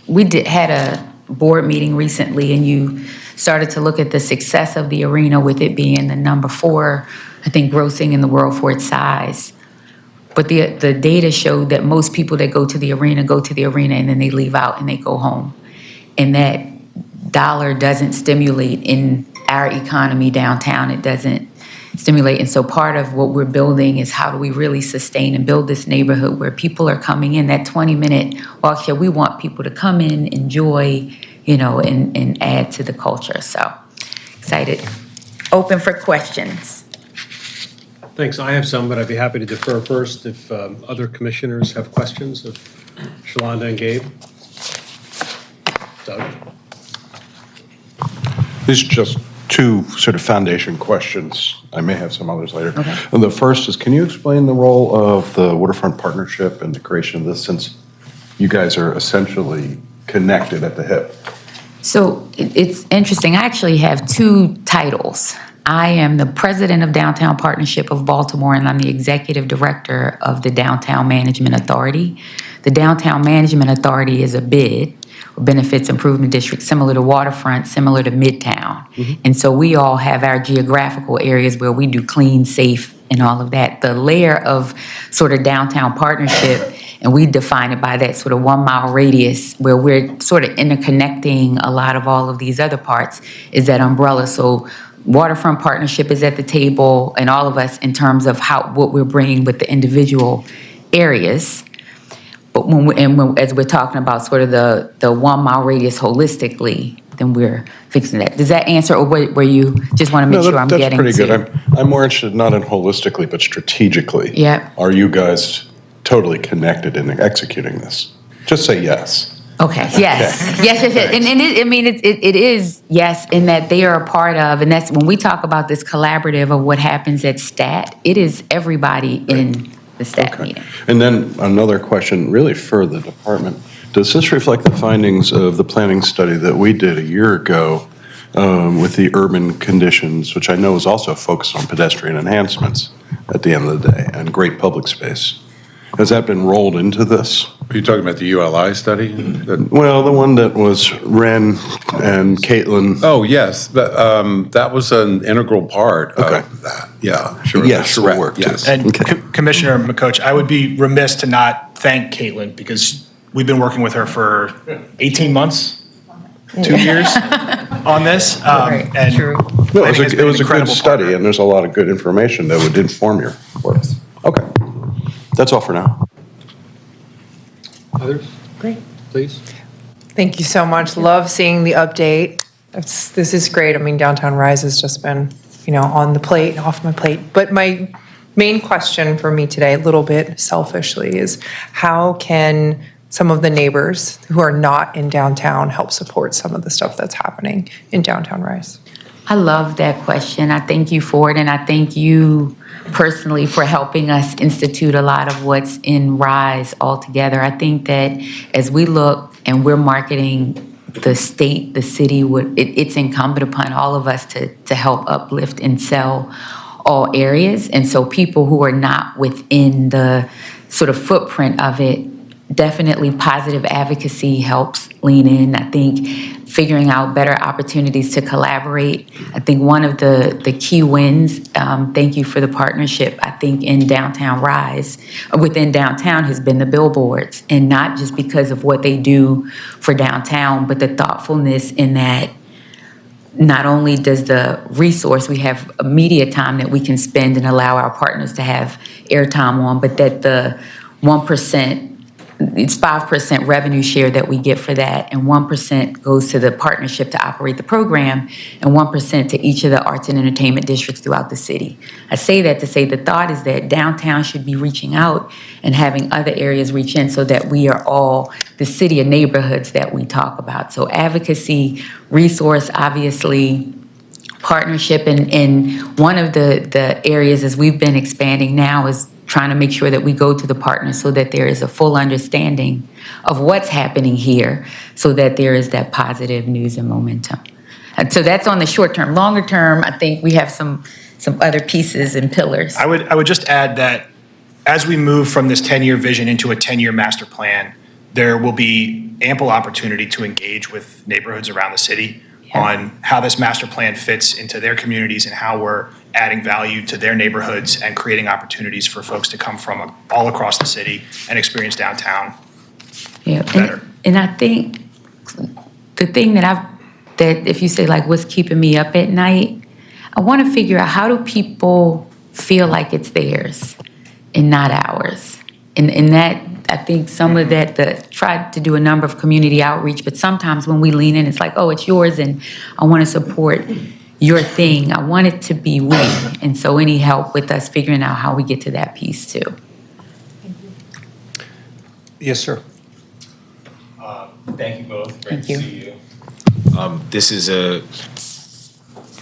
we had a board meeting recently, and you started to look at the success of the arena with it being the number 4, I think, grossing in the world for its size. But the data showed that most people that go to the arena and then they leave out and they go home. And that dollar doesn't stimulate in our economy downtown. It doesn't stimulate. And so part of what we're building is how do we really sustain and build this neighborhood where people are coming in, that 20-minute walk here. We want people to come in, enjoy, and add to the culture. So excited. Open for questions.
Thanks. I have some, but I'd be happy to defer first if other commissioners have questions of Shalonda and Gabe. Doug?
These are just 2 sort of foundation questions. I may have some others later.
Okay.
And the first is, can you explain the role of the Waterfront Partnership and the creation of this, since you guys are essentially connected at the hip?
So it's interesting. I actually have 2 titles. I am the president of Downtown Partnership of Baltimore, and I'm the executive director of the Downtown Management Authority. The Downtown Management Authority is a BID, or Benefits Improvement District, similar to Waterfront, similar to Midtown. And so we all have our geographical areas where we do clean, safe, and all of that. The layer of sort of Downtown Partnership, and we define it by that sort of 1 mile radius where we're sort of interconnecting a lot of all of these other parts, is that umbrella. So Waterfront Partnership is at the table, and all of us in terms of what we're bringing with the individual areas. But as we're talking about sort of the 1 mile radius holistically, then we're fixing that. Does that answer, or were you just want to make sure I'm getting to?
That's pretty good. I'm more interested not in holistically, but strategically.
Yeah.
Are you guys totally connected in executing this? Just say yes.
Okay, yes, yes. It is, yes, in that they are a part of, and that's when we talk about this collaborative of what happens at STAT, it is everybody in the STAT meeting.
And then another question, really for the department. Does this reflect the findings of the planning study that we did a year ago with the urban conditions, which I know is also focused on pedestrian enhancements at the end of the day and great public space? Has that been rolled into this?
Are you talking about the ULI study?
Well, the one that was Ren and Caitlin.
Oh, yes, but that was an integral part of that. Yeah, sure.
Yes,
Correct.
will work too.
Yes.
And Commissioner McCoach, I would be remiss to not thank Caitlin because we've been working with her for 18 months, 2 years on this. And
True.
No,
planning has
it
been
was
an
a good
incredible
study,
partner.
and there's a lot of good information that would inform your work. Okay, that's all for now.
Others? Great. Please.
Thank you so much. Love seeing the update. This is great. I mean, Downtown Rise has just been, on the plate, off my plate. But my main question for me today, a little bit selfishly, is how can some of the neighbors who are not in downtown help support some of the stuff that's happening in Downtown Rise?
I love that question. I thank you for it, and I thank you personally for helping us institute a lot of what's in RISE altogether. I think that as we look and we're marketing the state, the city, it's incumbent upon all of us to help uplift and sell all areas. And so people who are not within the sort of footprint of it, definitely positive advocacy helps lean in. I think figuring out better opportunities to collaborate. I think one of the key wins, thank you for the partnership, I think in Downtown Rise, within downtown has been the billboards. And not just because of what they do for downtown, but the thoughtfulness in that not only does the resource, we have media time that we can spend and allow our partners to have airtime on, but that the 1%, it's 5% revenue share that we get for that, and 1% goes to the partnership to operate the program, and 1% to each of the arts and entertainment districts throughout the city. I say that to say the thought is that downtown should be reaching out and having other areas reach in so that we are all the city of neighborhoods that we talk about. So advocacy, resource, obviously, partnership, and one of the areas as we've been expanding now is trying to make sure that we go to the partners so that there is a full understanding of what's happening here so that there is that positive news and momentum. And so that's on the short term. Longer term, I think we have some other pieces and pillars.
I would just add that as we move from this 10-year vision into a 10-year master plan, there will be ample opportunity to engage with neighborhoods around the city on how this master plan fits into their communities and how we're adding value to their neighborhoods and creating opportunities for folks to come from all across the city and experience downtown better.
And I think the thing that if you say like what's keeping me up at night, I want to figure out how do people feel like it's theirs and not ours. And that, I think some of that, tried to do a number of community outreach, but sometimes when we lean in, it's like, oh, it's yours and I want to support your thing. I want it to be we. And so any help with us figuring out how we get to that piece too.
Yes, sir.
Thank you both. Great
Thank
to
you.
see you. This is a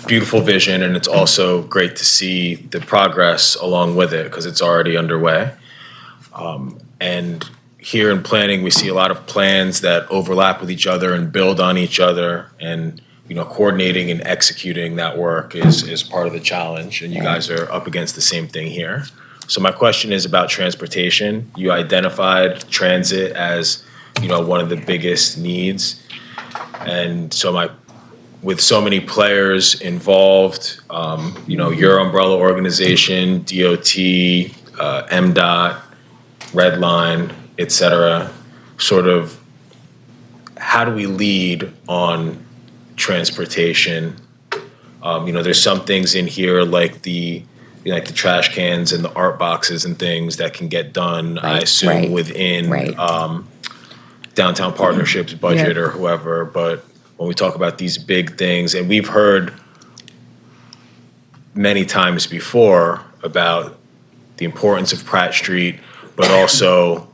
beautiful vision, and it's also great to see the progress along with it because it's already underway. And here in planning, we see a lot of plans that overlap with each other and build on each other. And coordinating and executing that work is part of the challenge, and you guys are up against the same thing here. So my question is about transportation. You identified transit as, one of the biggest needs. And so with so many players involved, your umbrella organization, DOT, MDOT, Red Line, et cetera, sort of, how do we lead on transportation? There's some things in here like the trash cans and the art boxes and things that can get done, I assume, within Downtown Partnerships budget or whoever. But when we talk about these big things, and we've heard many times before about the importance of Pratt Street, but also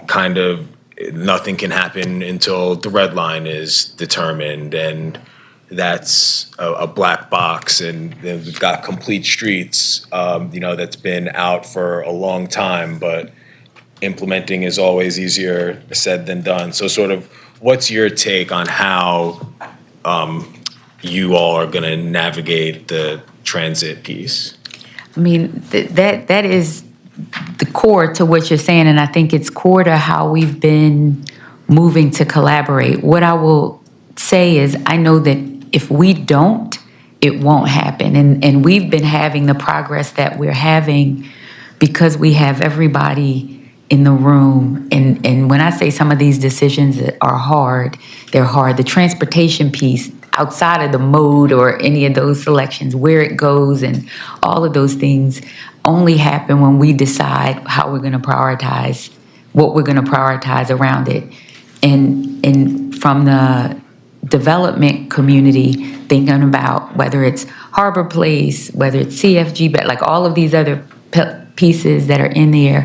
kind of nothing can happen until the red line is determined, and that's a black box, and then we've got complete streets, that's been out for a long time, but implementing is always easier said than done. So sort of, what's your take on how you all are gonna navigate the transit piece?
I mean, that is the core to what you're saying, and I think it's core to how we've been moving to collaborate. What I will say is, I know that if we don't, it won't happen. And we've been having the progress that we're having because we have everybody in the room. And when I say some of these decisions are hard, they're hard. The transportation piece, outside of the mode or any of those selections, where it goes and all of those things only happen when we decide how we're going to prioritize, what we're going to prioritize around it. And from the development community, thinking about whether it's Harbor Place, whether it's CFG, but like all of these other pieces that are in there,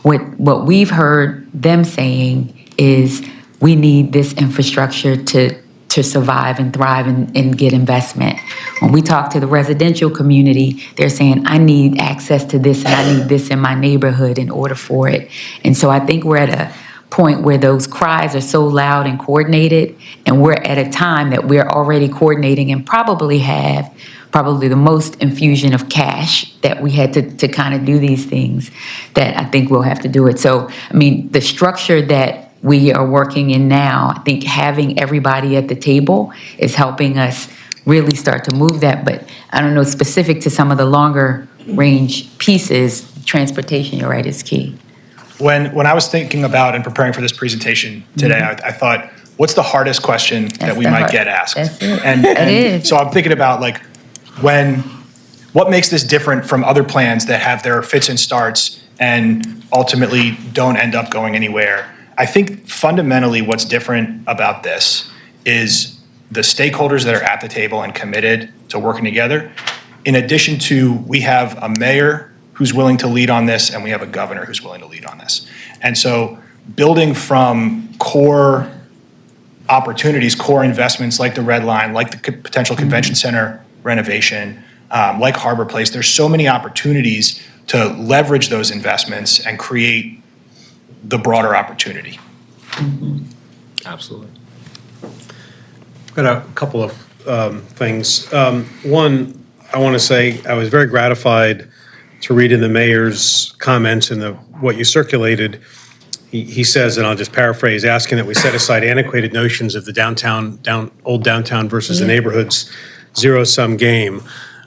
what we've heard them saying is we need this infrastructure to survive and thrive and get investment. When we talk to the residential community, they're saying, I need access to this and I need this in my neighborhood in order for it. And so I think we're at a point where those cries are so loud and coordinated, and we're at a time that we're already coordinating and probably the most infusion of cash that we had to kind of do these things, that I think we'll have to do it. So, I mean, the structure that we are working in now, I think having everybody at the table is helping us really start to move that. But I don't know, specific to some of the longer range pieces, transportation, you're right, is key.
When I was thinking about and preparing for this presentation today, I thought, what's the hardest question that we might get asked?
That's it.
And
It is.
so I'm thinking about what makes this different from other plans that have their fits and starts and ultimately don't end up going anywhere. I think fundamentally what's different about this is the stakeholders that are at the table and committed to working together. In addition to, we have a mayor who's willing to lead on this, and we have a governor who's willing to lead on this. And so building from core opportunities, core investments like the Red Line, like the potential convention center renovation, like Harbor Place, there's so many opportunities to leverage those investments and create the broader opportunity.
Absolutely.
I've got a couple of things. One, I want to say I was very gratified to read in the mayor's comments in what you circulated. He says, and I'll just paraphrase, asking that we set aside antiquated notions of the old downtown versus the neighborhoods zero-sum game.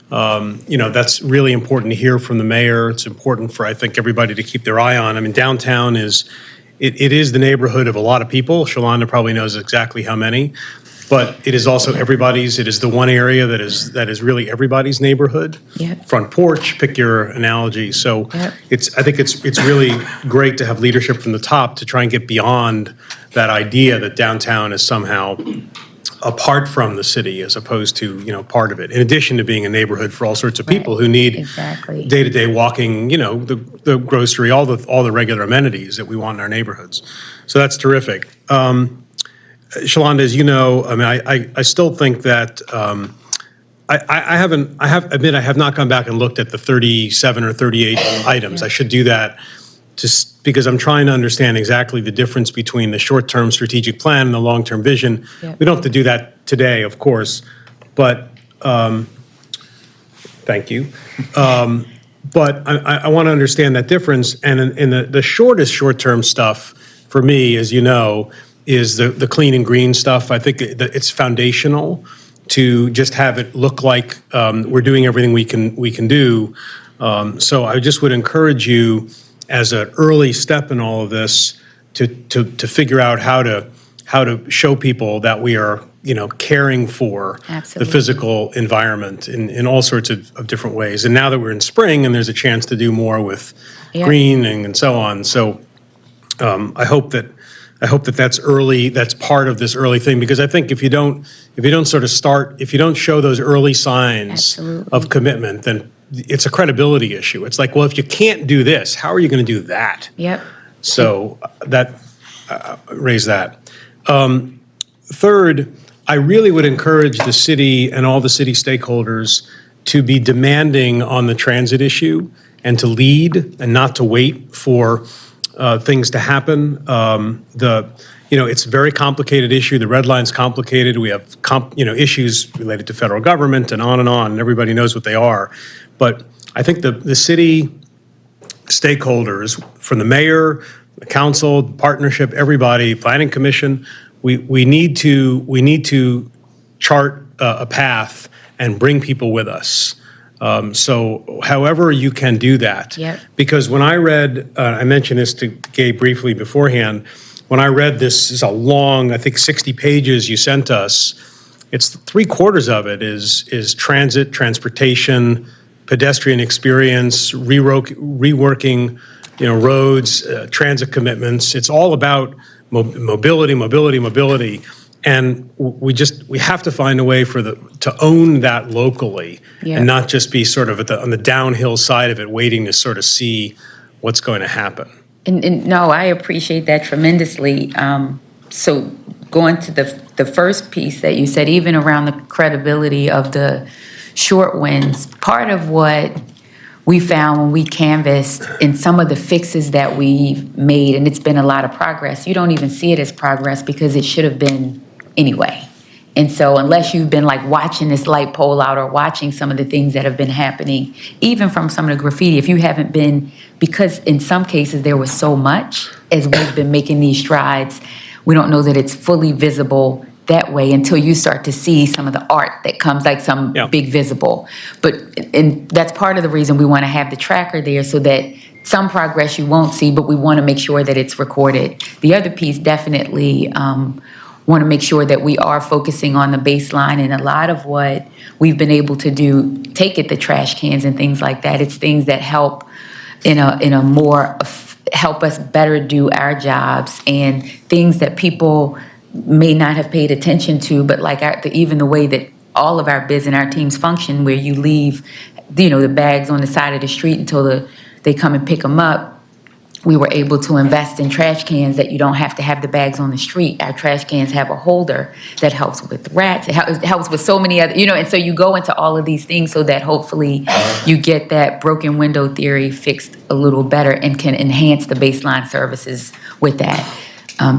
That's really important to hear from the mayor. It's important for, I think, everybody to keep their eye on. I mean, downtown it is the neighborhood of a lot of people. Shalonda probably knows exactly how many, but it is also everybody's. It is the one area that is really everybody's neighborhood.
Yep.
Front porch, pick your analogy. So
Yep.
I think it's really great to have leadership from the top to try and get beyond that idea that downtown is somehow apart from the city as opposed to, part of it, in addition to being a neighborhood for all sorts of people who need
Exactly.
day-to-day walking, the grocery, all the regular amenities that we want in our neighborhoods. So that's terrific. Shalonda, as you know, I mean, I still think that I have not gone back and looked at the 37 or 38 items. I should do that. because I'm trying to understand exactly the difference between the short-term strategic plan and the long-term vision.
Yep.
We don't have to do that today, of course, but, thank you. But I want to understand that difference, and in the shortest short-term stuff, for me, as you know, is the clean and green stuff. I think that it's foundational to just have it look like we're doing everything we can do. So I just would encourage you, as an early step in all of this, to figure out how to show people that we are, caring for the
Absolutely.
physical environment in all sorts of different ways. And now that we're in spring and there's a chance to do more with
Yeah.
greening and so on. So I hope that that's early, that's part of this early thing, because I think if you don't show those early signs
Absolutely.
of commitment, then it's a credibility issue. It's like, well, if you can't do this, how are you going to do that?
Yep.
So that, raise that. Third, I really would encourage the city and all the city stakeholders to be demanding on the transit issue and to lead and not to wait for things to happen. It's a very complicated issue. The red line's complicated. We have issues related to federal government and on, and everybody knows what they are. But I think the city stakeholders, from the mayor, the council, the partnership, everybody, planning commission, we need to chart a path and bring people with us. So however you can do that.
Yep.
Because when I read, I mentioned this to Gabe briefly beforehand, when I read this is a long, I think 60 pages you sent us, it's 3/4 of it is transit, transportation, pedestrian experience, reworking, roads, transit commitments. It's all about mobility. And we have to find a way to own that locally
Yeah.
and not just be sort of on the downhill side of it, waiting to sort of see what's going to happen.
And no, I appreciate that tremendously. So going to the first piece that you said, even around the credibility of the short wins, part of what we found when we canvassed in some of the fixes that we've made, and it's been a lot of progress, you don't even see it as progress because it should have been anyway. And so unless you've been like watching this light pole out or watching some of the things that have been happening, even from some of the graffiti, if you haven't been, because in some cases there was so much as we've been making these strides, we don't know that it's fully visible that way until you start to see some of the art that comes, like some big visible. And that's part of the reason we want to have the tracker there, so that some progress you won't see, but we want to make sure that it's recorded. The other piece, definitely want to make sure that we are focusing on the baseline, and a lot of what we've been able to do, take it, the trash cans and things like that, it's things that help help us better do our jobs, and things that people may not have paid attention to, but like even the way that all of our biz and our teams function, where you leave, the bags on the side of the street until they come and pick them up. We were able to invest in trash cans that you don't have to have the bags on the street. Our trash cans have a holder that helps with rats. It helps with so many other, and so you go into all of these things so that hopefully you get that broken window theory fixed a little better and can enhance the baseline services with that.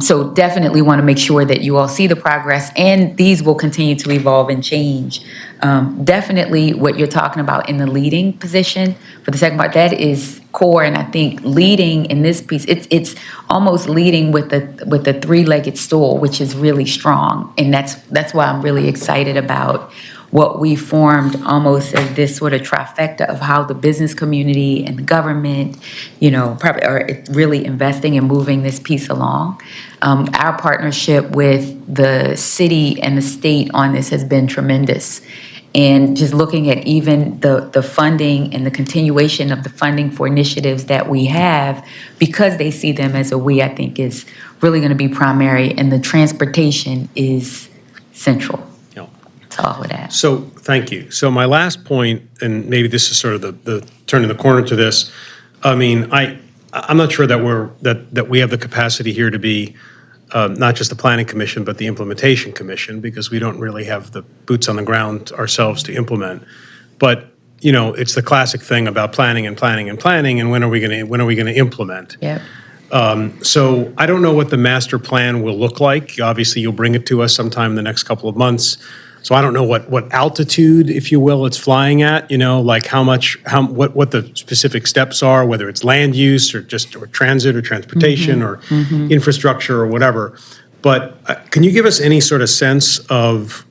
So definitely want to make sure that you all see the progress, and these will continue to evolve and change. Definitely what you're talking about in the leading position for the second part, that is core. And I think leading in this piece, it's almost leading with the three-legged stool, which is really strong. And that's why I'm really excited about what we formed, almost as this sort of trifecta of how the business community and the government, probably are really investing and moving this piece along. Our partnership with the city and the state on this has been tremendous. And just looking at even the funding and the continuation of the funding for initiatives that we have, because they see them as a we, I think is really going to be primary, and the transportation is central. To all of that.
So, thank you. So my last point, and maybe this is sort of the turning the corner to this. I mean, I'm not sure that we have the capacity here to be not just the planning commission, but the implementation commission, because we don't really have the boots on the ground ourselves to implement. But it's the classic thing about planning and planning and planning, and when are we going to implement?
Yep.
So I don't know what the master plan will look like. Obviously, you'll bring it to us sometime in the next couple of months. So I don't know what altitude, if you will, it's flying at, like what the specific steps are, whether it's land use or transit or transportation or infrastructure or whatever. But can you give us any sort of sense of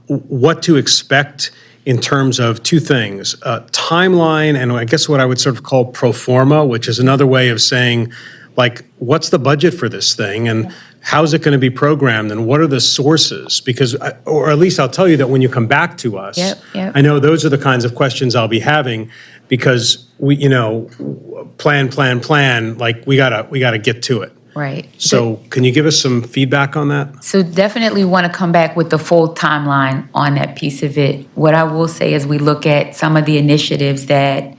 what to expect in terms of two things, timeline, and I guess what I would sort of call pro forma, which is another way of saying, like, what's the budget for this thing, and how's it going to be programmed, and what are the sources? Because, or at least I'll tell you that when you come back to us,
Yep.
I know those are the kinds of questions I'll be having, because we, plan, like, we gotta get to it.
Right.
So can you give us some feedback on that?
So definitely want to come back with the full timeline on that piece of it. What I will say is we look at some of the initiatives that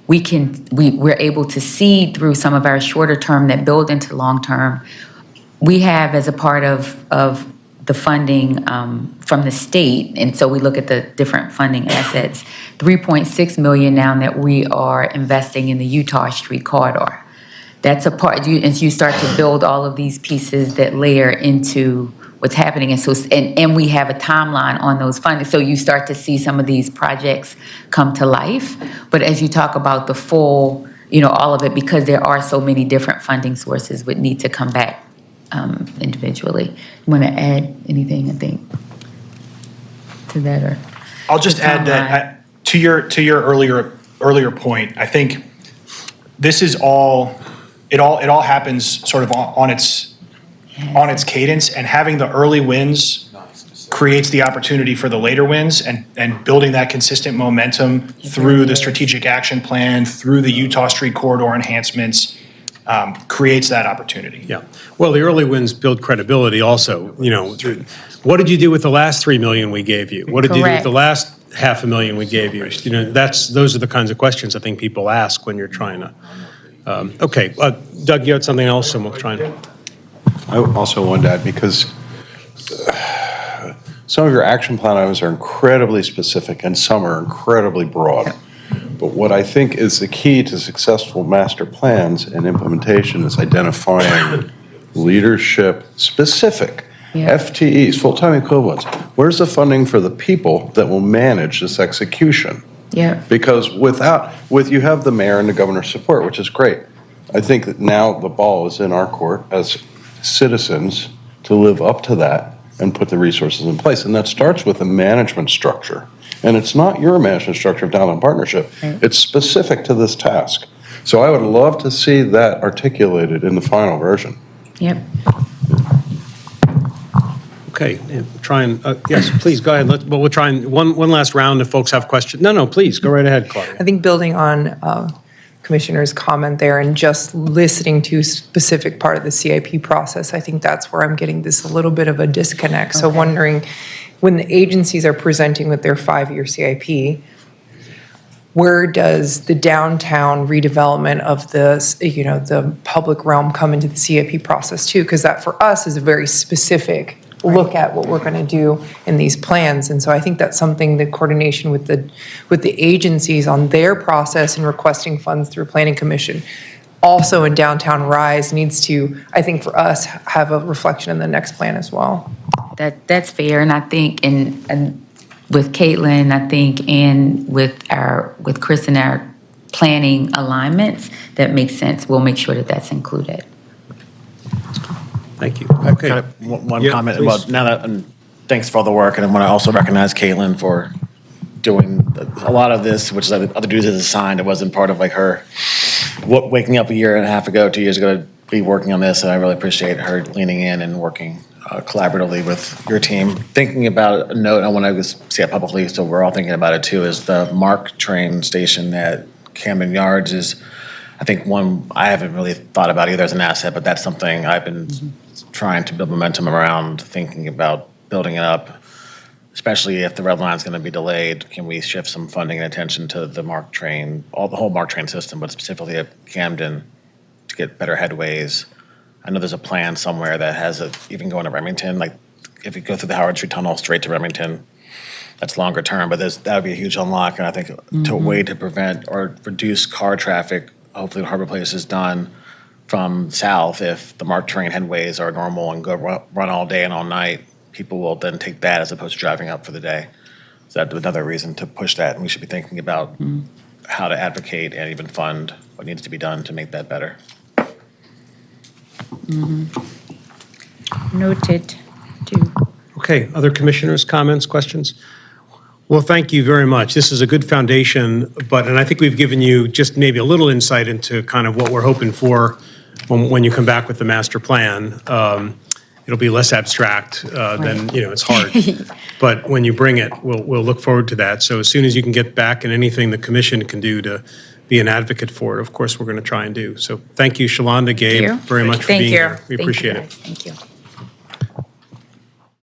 we're able to see through some of our shorter term that build into long term. We have, as a part of the funding from the state, and so we look at the different funding assets, $3.6 million now that we are investing in the Utah Street Corridor. That's a part, and you start to build all of these pieces that layer into what's happening. And so, and we have a timeline on those funding. So you start to see some of these projects come to life. But as you talk about the full, all of it, because there are so many different funding sources, would need to come back individually. You want to add anything, I think, to that? Or
I'll just
the
add that to your earlier point, I think this is it all happens sort of on its cadence, and having the early wins creates the opportunity for the later wins, and building that consistent momentum through the strategic action plan, through the Utah Street Corridor enhancements, creates that opportunity.
Yeah. Well, the early wins build credibility also. What did you do with the last $3 million we gave you? What did you do with the last $500,000 we gave you? Those are the kinds of questions I think people ask when you're trying to. Okay, Doug, you had something else, and we'll try and.
I also wanted to add, because some of your action plan items are incredibly specific and some are incredibly broad. But what I think is the key to successful master plans and implementation is identifying leadership specific FTEs, full-time equivalents. Where's the funding for the people that will manage this execution?
Yeah.
Because you have the mayor and the governor's support, which is great. I think that now the ball is in our court as citizens to live up to that and put the resources in place. And that starts with a management structure. And it's not your management structure of Downtown Partnership. It's specific to this task. So I would love to see that articulated in the final version.
Yep.
Okay, yes, please, go ahead. We'll try and, one last round if folks have questions. No, please, go right ahead, Claudia.
I think building on Commissioner's comment there and just listening to specific part of the CIP process, I think that's where I'm getting this a little bit of a disconnect. So wondering, when the agencies are presenting with their 5-year CIP, where does the downtown redevelopment of the public realm come into the CIP process too? Because that for us is a very specific look at what we're going to do in these plans. And so I think that's something, the coordination with the agencies on their process and requesting funds through Planning Commission, also in Downtown Rise, needs to, I think for us, have a reflection in the next plan as well.
That's fair, and I think, and with Caitlin, I think, and with Chris and our planning alignments, that makes sense. We'll make sure that that's included.
Thank you.
Okay.
Okay.
One
Yeah,
comment
please.
about now that, and thanks for all the work, and I want to also recognize Caitlin for doing a lot of this, which is other duties as assigned. It wasn't part of like her waking up a year and a half ago, 2 years ago, to be working on this, and I really appreciate her leaning in and working collaboratively with your team. Thinking about a note, I want to just say it publicly, so we're all thinking about it too, is the MARC train station at Camden Yards is, I think, one I haven't really thought about either as an asset, but that's something I've been trying to build momentum around, thinking about building it up, especially if the red line's going to be delayed. Can we shift some funding and attention to the MARC train, the whole MARC train system, but specifically at Camden to get better headways? I know there's a plan somewhere that has even going to Remington, like if you go through the Howard Street Tunnel straight to Remington, that's longer term, but that would be a huge unlock, and I think to a way to prevent or reduce car traffic, hopefully Harbor Place is done from south, if the MARC train headways are normal and go run all day and all night, people will then take that as opposed to driving up for the day. So that's another reason to push that, and we should be thinking about how to advocate and even fund what needs to be done to make that better.
Noted, too.
Okay, other commissioners, comments, questions? Well, thank you very much. This is a good foundation, and I think we've given you just maybe a little insight into kind of what we're hoping for when you come back with the master plan. It'll be less abstract than, it's hard. But when you bring it, we'll look forward to that. So as soon as you can get back and anything the commission can do to be an advocate for it, of course, we're going to try and do. So thank you, Shalonda, Gabe, very much for being here. We appreciate it.
Thank you.